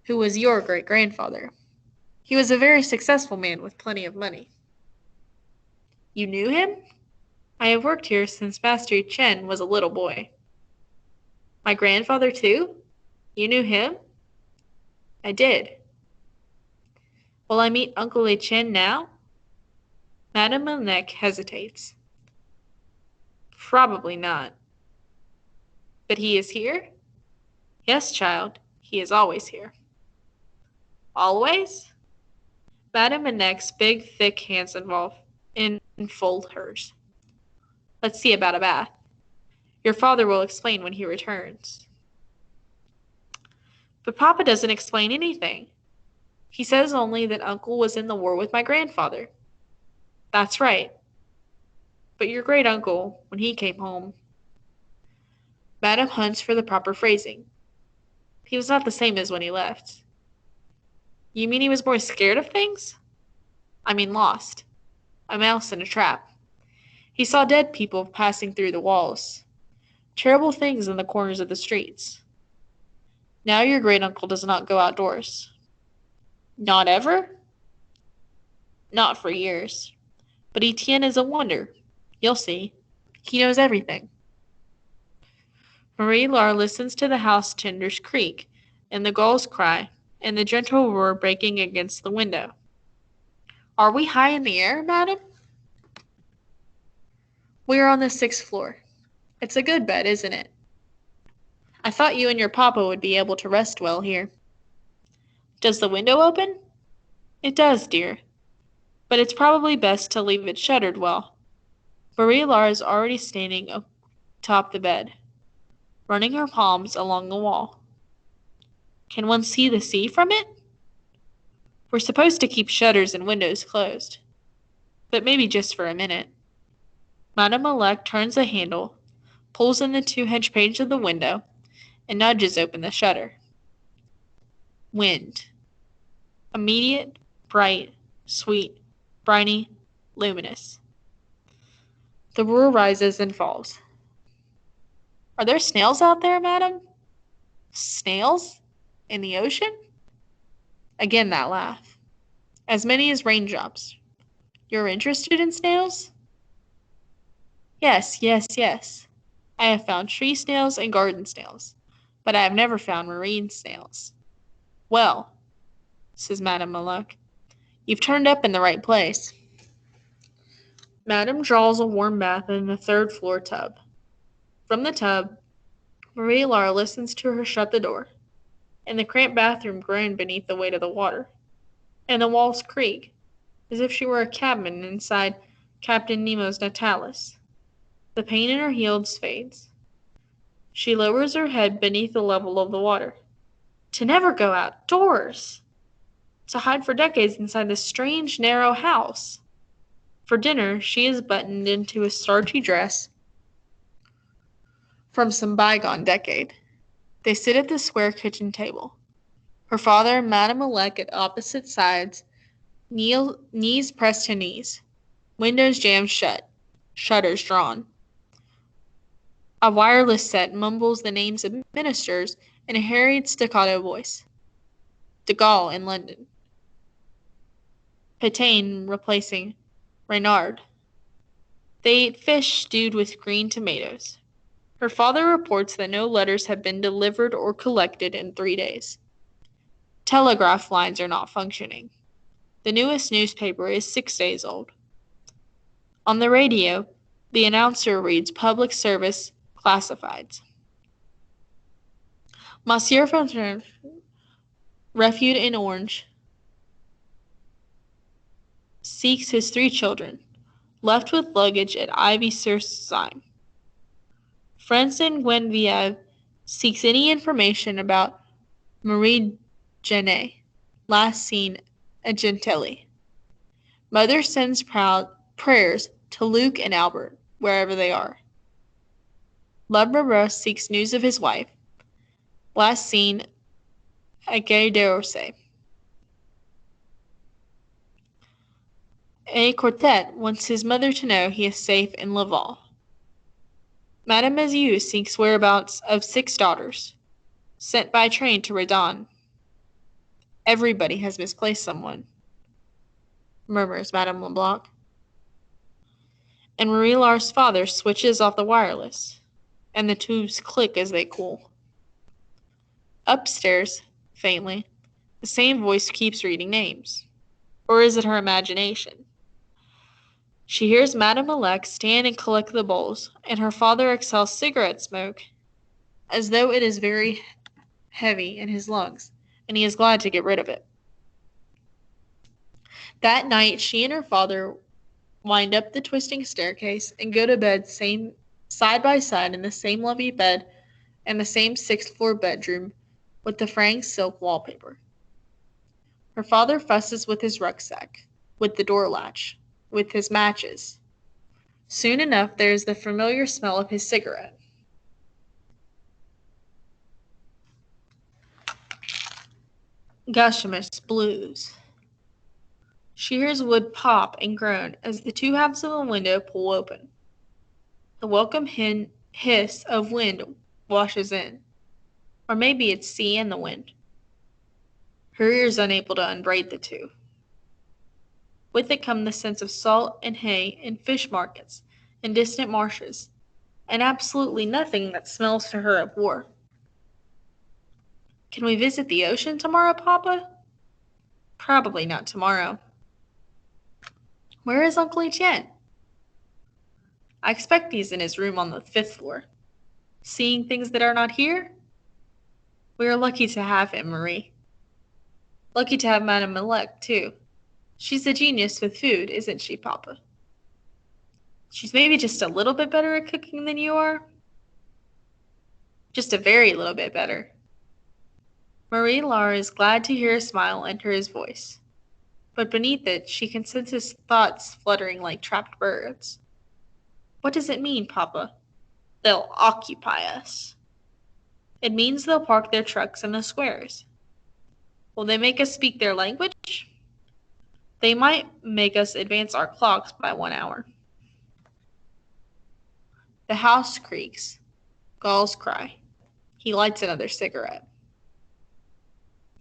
who was your great-grandfather. He was a very successful man with plenty of money. You knew him? I have worked here since Master Etienne was a little boy. My grandfather, too? You knew him? I did. Will I meet Uncle Etienne now? Madame Malek hesitates. Probably not. But he is here? Yes, child, he is always here. Always? Madame Malek's big, thick hands enfold hers. Let's see about a bath. Your father will explain when he returns. But Papa doesn't explain anything. He says only that Uncle was in the war with my grandfather. That's right. But your great-uncle, when he came home... Madame hunts for the proper phrasing. He was not the same as when he left. You mean he was more scared of things? I mean lost. A mouse in a trap. He saw dead people passing through the walls. Terrible things in the corners of the streets. Now your great-uncle does not go outdoors. Not ever? Not for years. But Etienne is a wonder. You'll see. He knows everything. Marie Laure listens to the house tenders creak, and the gulls cry, and the gentle roar breaking against the window. Are we high in the air, madam? We are on the 6th floor. It's a good bed, isn't it? I thought you and your papa would be able to rest well here. Does the window open? It does, dear. But it's probably best to leave it shuttered well. Marie Laure is already standing atop the bed, running her palms along the wall. Can one see the sea from it? We're supposed to keep shutters and windows closed, but maybe just for a minute. Madame Malek turns the handle, pulls in the 2-inch page of the window, and nudges open the shutter. Wind. Immediate, bright, sweet, briny, luminous. The roar rises and falls. Are there snails out there, madam? Snails? In the ocean? Again that laugh. As many as raindrops. You're interested in snails? Yes, yes, yes. I have found tree snails and garden snails, but I have never found marine snails. Well, says Madame Malek, you've turned up in the right place. Madame draws a warm bath in the 3rd floor tub. From the tub, Marie Laure listens to her shut the door, and the cramped bathroom groan beneath the weight of the water, and the walls creak, as if she were a cabman inside Captain Nemo's Natalis. The pain in her heels fades. She lowers her head beneath the level of the water. To never go outdoors! To hide for decades inside this strange, narrow house! For dinner, she is buttoned into a starchy dress from some bygone decade. They sit at the square kitchen table. Her father and Madame Malek at opposite sides, knees pressed to knees, windows jammed shut, shutters drawn. A wireless set mumbles the names of ministers in a harried staccato voice. De Gaulle in London. Pétain replacing Reynard. They ate fish stewed with green tomatoes. Her father reports that no letters have been delivered or collected in 3 days. Telegraph lines are not functioning. The newest newspaper is 6 days old. On the radio, the announcer reads public service classifieds. Monsieur Fontaine, refuge in Orange, seeks his 3 children, left with luggage at Ivy-sur-Seine. Francine Guenvieve seeks any information about Marie Genet, last seen at Gentilly. Mother sends prayers to Luc and Albert, wherever they are. Lebrun seeks news of his wife, last seen at Gare d'Orsay. A quartet wants his mother to know he is safe in Laval. Madame Mazieu seeks whereabouts of 6 daughters, sent by train to Redon. Everybody has misplaced someone, murmurs Madame Leblanc. And Marie Lar's father switches off the wireless, and the tubes click as they cool. Upstairs, faintly, the same voice keeps reading names. Or is it her imagination? She hears Madame Elect stand and collect the bowls, and her father exhales cigarette smoke, as though it is very heavy in his lungs, and he is glad to get rid of it. That night, she and her father wind up the twisting staircase and go to bed side by side in the same lovely bed and the same 6th-floor bedroom with the fraying silk wallpaper. Her father fusses with his rucksack, with the door latch, with his matches. Soon enough, there is the familiar smell of his cigarette. Gushamish blues. She hears wood pop and groan as the 2 halves of a window pull open. The welcome hiss of wind washes in. Or maybe it's sea and the wind. Her ear is unable to unbraid the 2. With it come the sense of salt and hay and fish markets and distant marshes, and absolutely nothing that smells to her of war. Can we visit the ocean tomorrow, Papa? Probably not tomorrow. Where is Uncle Etienne? I expect he's in his room on the 5th floor. Seeing things that are not here? We are lucky to have him, Marie. Lucky to have Madame Elect, too. She's a genius with food, isn't she, Papa? She's maybe just a little bit better at cooking than you are. Just a very little bit better. Marie Laure is glad to hear a smile enter his voice, but beneath it she can sense his thoughts fluttering like trapped birds. What does it mean, Papa? They'll occupy us. It means they'll park their trucks in the squares. Will they make us speak their language? They might make us advance our clocks by 1 hour. The house creaks. Gulls cry. He lights another cigarette.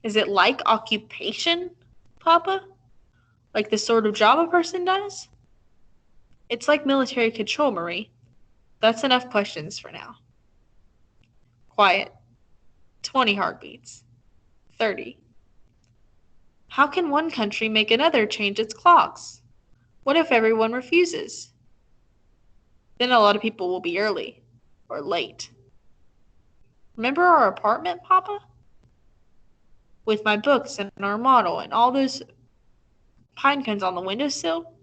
Is it like occupation, Papa? Like the sort of job a person does? It's like military control, Marie. That's enough questions for now. Quiet. 20 heartbeats. 30. How can one country make another change its clocks? What if everyone refuses? Then a lot of people will be early or late. Remember our apartment, Papa? With my books and our model and all those pine cones on the windowsill?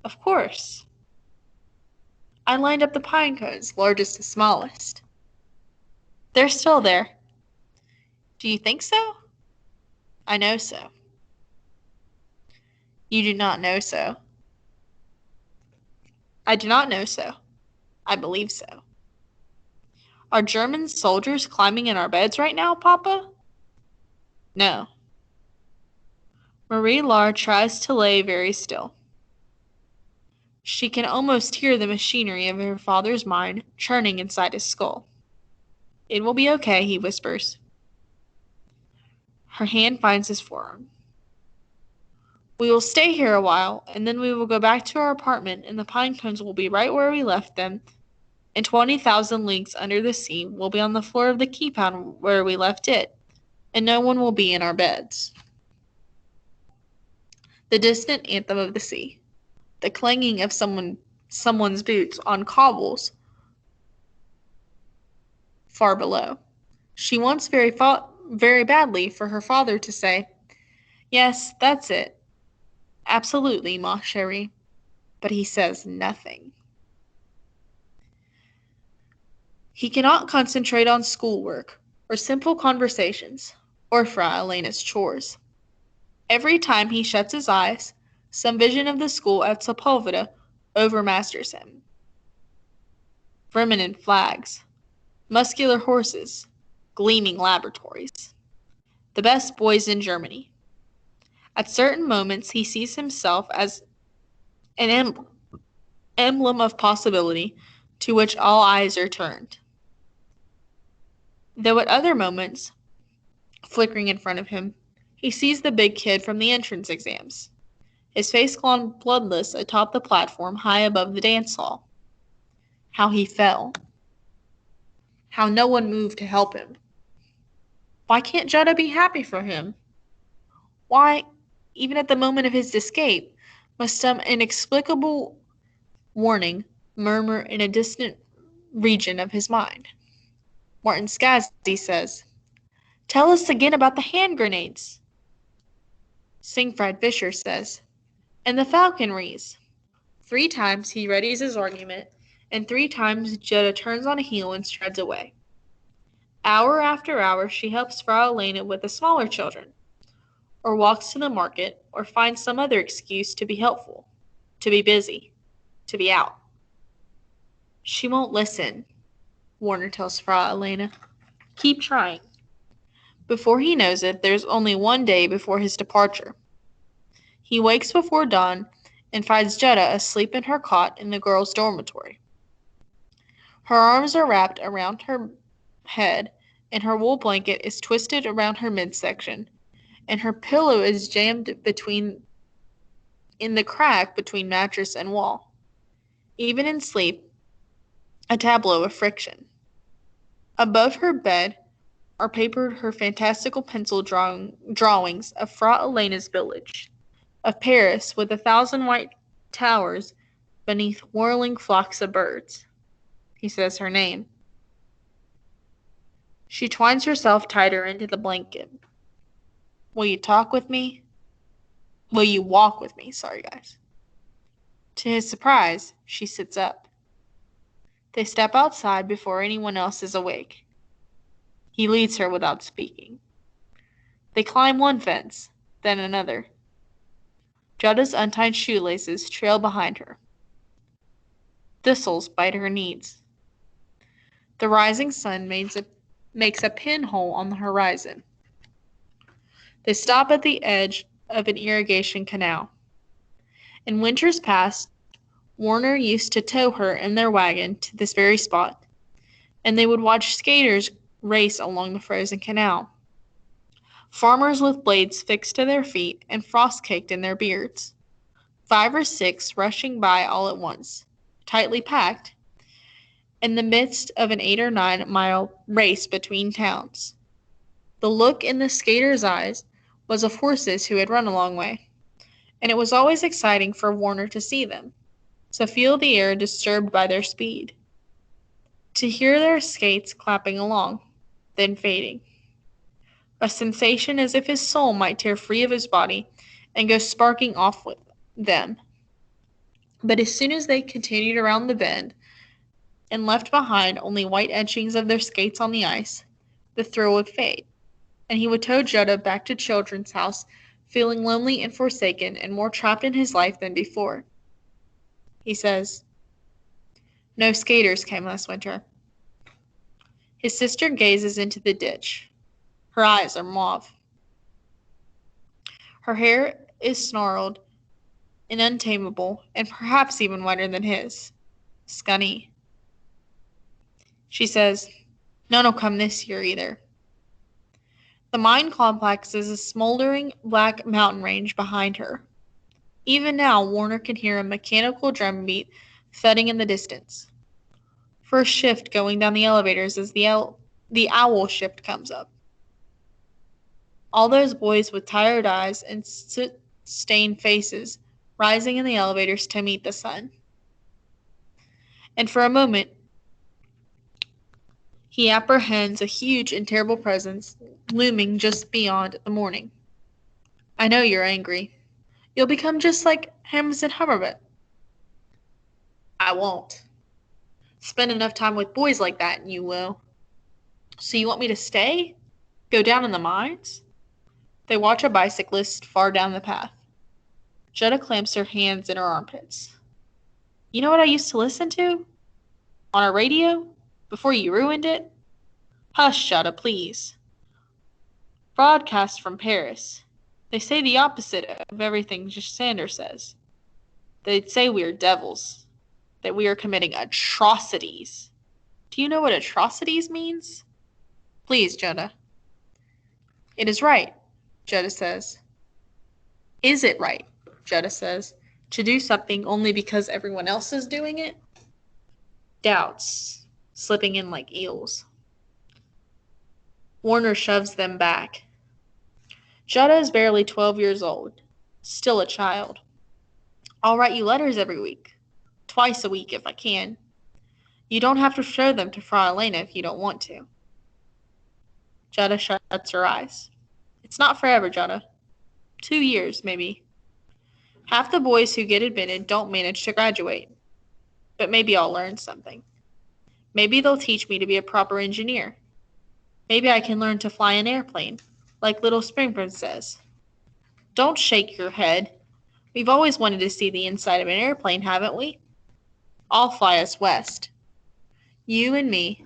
Of course. I lined up the pine cones, largest to smallest. They're still there. Do you think so? I know so. You do not know so. I do not know so. I believe so. Are German soldiers climbing in our beds right now, Papa? No. Marie Laure tries to lay very still. She can almost hear the machinery of her father's mind churning inside his skull. It will be okay, he whispers. Her hand finds his forearm. We will stay here a while, and then we will go back to our apartment, and the pine cones will be right where we left them, and 20,000 leagues under the sea will be on the floor of the keep-house where we left it, and no one will be in our beds. The distant anthem of the sea, the clanging of someone's boots on cobbles far below. She wants very badly for her father to say, "Yes, that's it. Absolutely, ma chérie." But he says nothing. He cannot concentrate on schoolwork, or simple conversations, or Fra Elena's chores. Every time he shuts his eyes, some vision of the school at Sepulveda overmasters him. Vermin and flags, muscular horses, gleaming laboratories. The best boys in Germany. At certain moments, he sees himself as an emblem of possibility to which all eyes are turned. Though at other moments, flickering in front of him, he sees the big kid from the entrance exams, his face gone bloodless atop the platform high above the dance hall. How he fell. How no one moved to help him. Why can't Jetta be happy for him? Why, even at the moment of his escape, must some inexplicable warning murmur in a distant region of his mind? Martin Scazzi says, "Tell us again about the hand grenades." Singfried Fischer says, "And the falconries." 3 times he readies his argument, and 3 times Jetta turns on a heel and strides away. Hour after hour she helps Frau Elena with the smaller children, or walks to the market, or finds some other excuse to be helpful, to be busy, to be out. She won't listen, Warner tells Frau Elena. Keep trying. Before he knows it, there's only 1 day before his departure. He wakes before dawn and finds Jetta asleep in her cot in the girls' dormitory. Her arms are wrapped around her head, and her wool blanket is twisted around her midsection, and her pillow is jammed in the crack between mattress and wall. Even in sleep, a tableau of friction. Above her bed are papered her fantastical pencil drawings of Fra Elena's village, of Paris with 1,000 white towers beneath whirling flocks of birds. He says her name. She twines herself tighter into the blanket. Will you talk with me? Will you walk with me? Sorry, guys. To his surprise, she sits up. They step outside before anyone else is awake. He leads her without speaking. They climb one fence, then another. Jetta's untied shoelaces trail behind her. Thistles bite her knees. The rising sun makes a pinhole on the horizon. They stop at the edge of an irrigation canal. In winters past, Warner used to tow her in their wagon to this very spot, and they would watch skaters race along the frozen canal. Farmers with blades fixed to their feet and frost-caked in their beards. 5 or 6 rushing by all at once, tightly packed, in the midst of an 8 or 9-mile race between towns. The look in the skaters' eyes was of horses who had run a long way, and it was always exciting for Warner to see them, to feel the air disturbed by their speed, to hear their skates clapping along, then fading. A sensation as if his soul might tear free of his body and go sparking off with them. But as soon as they continued around the bend and left behind only white etchings of their skates on the ice, the thrill would fade, and he would tow Jetta back to Children's House, feeling lonely and forsaken and more trapped in his life than before. He says, "No skaters came last winter." His sister gazes into the ditch. Her eyes are mauve. Her hair is snarled and untamable, and perhaps even whiter than his. Scunny. She says, "None'll come this year either." The mine complex is a smoldering black mountain range behind her. Even now, Warner can hear a mechanical drumbeat thudding in the distance. First shift going down the elevators as the owl shift comes up. All those boys with tired eyes and soot-stained faces rising in the elevators to meet the sun. And for a moment, he apprehends a huge and terrible presence looming just beyond the morning. I know you're angry. You'll become just like Hamilton Hummerbit. I won't. Spend enough time with boys like that and you will. So you want me to stay? Go down in the mines? They watch a bicyclist far down the path. Jetta clamps her hands in her armpits. You know what I used to listen to? On our radio? Before you ruined it? Hush, Jetta, please. Broadcast from Paris. They say the opposite of everything Sander says. They'd say we are devils. That we are committing atrocities. Do you know what atrocities means? Please, Jetta. It is right, Jetta says. Is it right, Jetta says, to do something only because everyone else is doing it? Doubts, slipping in like eels. Warner shoves them back. Jetta is barely 12 years old, still a child. I'll write you letters every week, twice a week if I can. You don't have to show them to Frau Elena if you don't want to. Jetta shuts her eyes. It's not forever, Jetta. 2 years, maybe. Half the boys who get admitted don't manage to graduate. But maybe I'll learn something. Maybe they'll teach me to be a proper engineer. Maybe I can learn to fly an airplane, like little Spring Princess. Don't shake your head. We've always wanted to see the inside of an airplane, haven't we? I'll fly us west. You and me.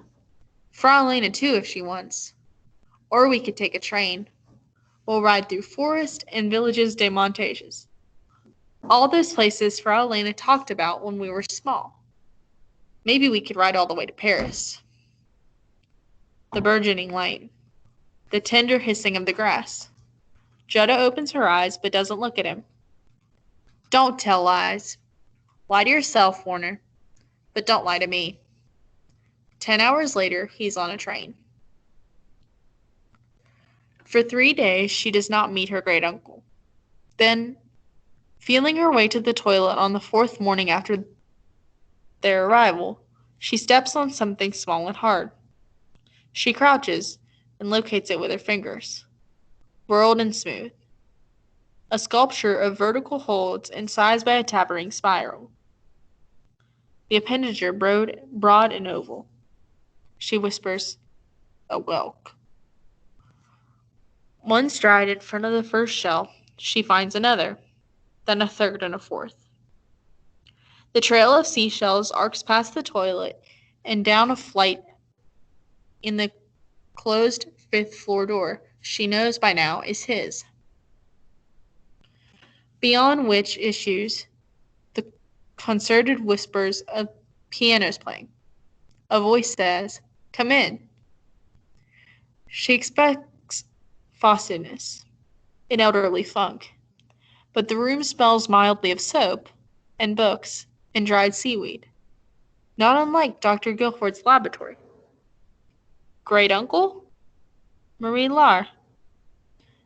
Frau Elena too if she wants. Or we could take a train. We'll ride through forest and villages de montages. All those places Frau Elena talked about when we were small. Maybe we could ride all the way to Paris. The burgeoning light. The tender hissing of the grass. Jetta opens her eyes but doesn't look at him. Don't tell lies. Lie to yourself, Warner. But don't lie to me. 10 hours later, he's on a train. For 3 days, she does not meet her great-uncle. Then, feeling her way to the toilet on the 4th morning after their arrival, she steps on something small and hard. She crouches and locates it with her fingers. Whirled and smooth. A sculpture of vertical holds incised by a tapering spiral. The appendage are broad and oval. She whispers, a whelk. One stride in front of the first shell, she finds another, then a third and a fourth. The trail of seashells arcs past the toilet and down a flight in the closed 5th floor door she knows by now is his, beyond which issues the concerted whispers of pianos playing. A voice says, come in. She expects fussiness, an elderly funk, but the room smells mildly of soap and books and dried seaweed, not unlike Dr. Guilford's laboratory. Great uncle? Marie Lar.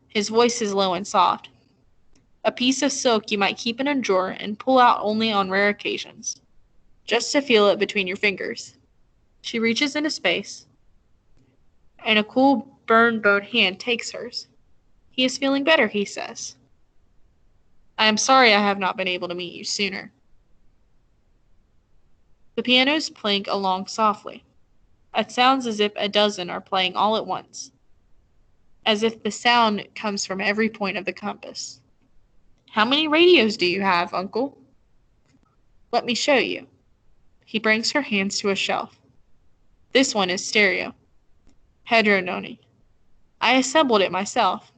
His voice is low and soft. A piece of silk you might keep in a drawer and pull out only on rare occasions, just to feel it between your fingers. She reaches into space, and a cool bone hand takes hers. He is feeling better, he says. I am sorry I have not been able to meet you sooner. The pianos plink along softly. It sounds as if a dozen are playing all at once, as if the sound comes from every point of the compass. How many radios do you have, Uncle? Let me show you. He brings her hands to a shelf. This one is stereo. Hedrononi. I assembled it myself.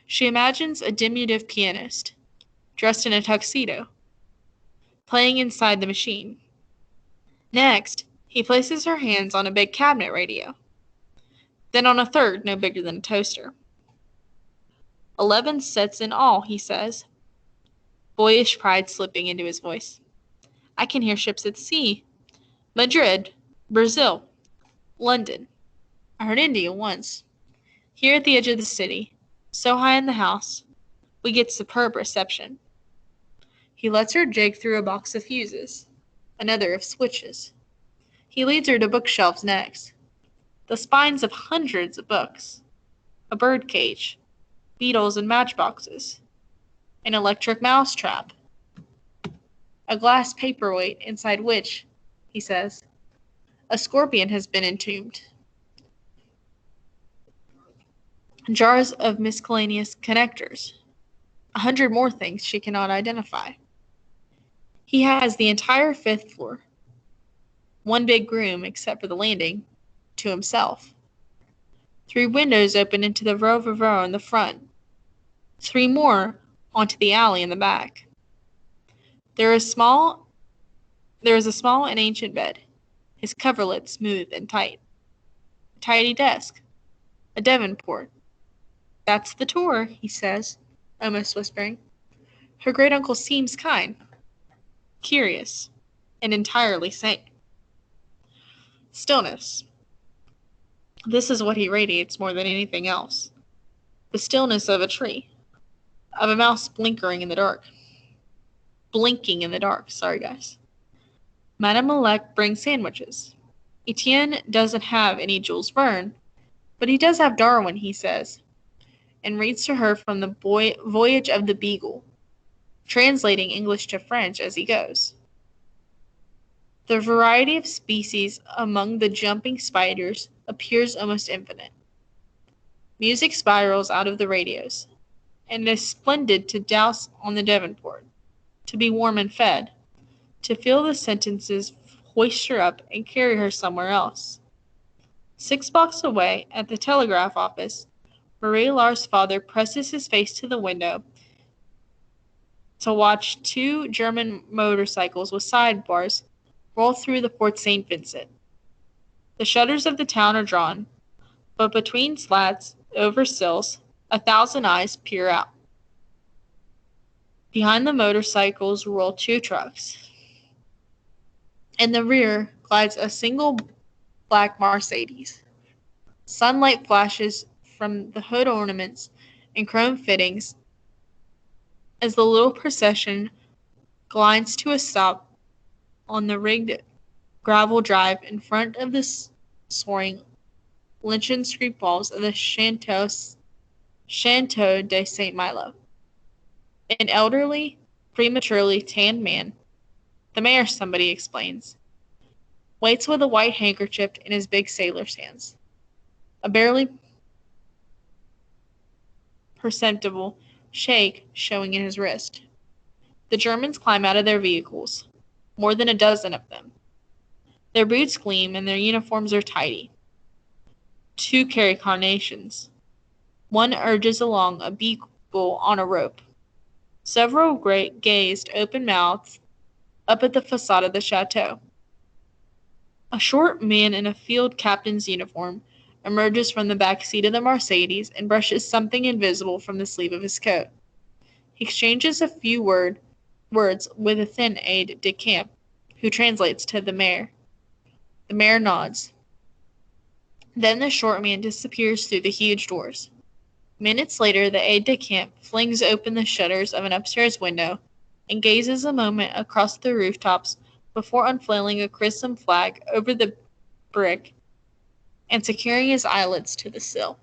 She imagines a diminutive pianist, dressed in a tuxedo, playing inside the machine. Next, he places her hands on a big cabinet radio, then on a third no bigger than a toaster. 11 sets in all, he says, boyish pride slipping into his voice. I can hear ships at sea. Madrid, Brazil, London. I heard India once. Here at the edge of the city, so high in the house, we get superb reception. He lets her jig through a box of fuses, another of switches. He leads her to bookshelves next, the spines of hundreds of books, a bird cage, beetles and matchboxes, an electric mouse trap, a glass paperweight inside which, he says, a scorpion has been entombed, jars of miscellaneous connectors, 100 more things she cannot identify. He has the entire 5th floor, one big room except for the landing, to himself. 3 windows open into the row of row in the front, 3 more onto the alley in the back. There is a small and ancient bed, his coverlet smooth and tight. A tidy desk, a Devonport. That's the tour, he says, almost whispering. Her great-uncle seems kind, curious, and entirely sane. Stillness. This is what he radiates more than anything else. The stillness of a tree, of a mouse blinking in the dark. Sorry, guys. Madame Malek brings sandwiches. Etienne doesn't have any Jules Verne, but he does have Darwin, he says, and reads to her from the Voyage of the Beagle, translating English to French as he goes. The variety of species among the jumping spiders appears almost infinite. Music spirals out of the radios, and it is splendid to douse on the Devonport, to be warm and fed, to feel the sentences hoist her up and carry her somewhere else. 6 blocks away, at the telegraph office, Marie Laur's father presses his face to the window to watch 2 German motorcycles with sidebars roll through the Port St. Vincent. The shutters of the town are drawn, but between slats, over sills, 1,000 eyes peer out. Behind the motorcycles roll 2 trucks. In the rear glides a single black Mercedes. Sunlight flashes from the hood ornaments and chrome fittings as the little procession glides to a stop on the rigged gravel drive in front of the soaring lynching street walls of the Chateau de Saint Milo. An elderly, prematurely tanned man, the mayor, somebody explains, waits with a white handkerchief in his big sailor's hands, a barely perceptible shake showing in his wrist. The Germans climb out of their vehicles, more than a dozen of them. Their boots gleam and their uniforms are tidy. 2 carry carnations. One urges along a beagle on a rope. Several gazed open-mouthed up at the facade of the chateau. A short man in a field captain's uniform emerges from the back seat of the Mercedes and brushes something invisible from the sleeve of his coat. He exchanges a few words with a thin aide-de-camp, who translates to the mayor. The mayor nods. Then the short man disappears through the huge doors. Minutes later, the aide-de-camp flings open the shutters of an upstairs window and gazes a moment across the rooftops before unfurling a crimson flag over the brick and securing his eyelids to the sill.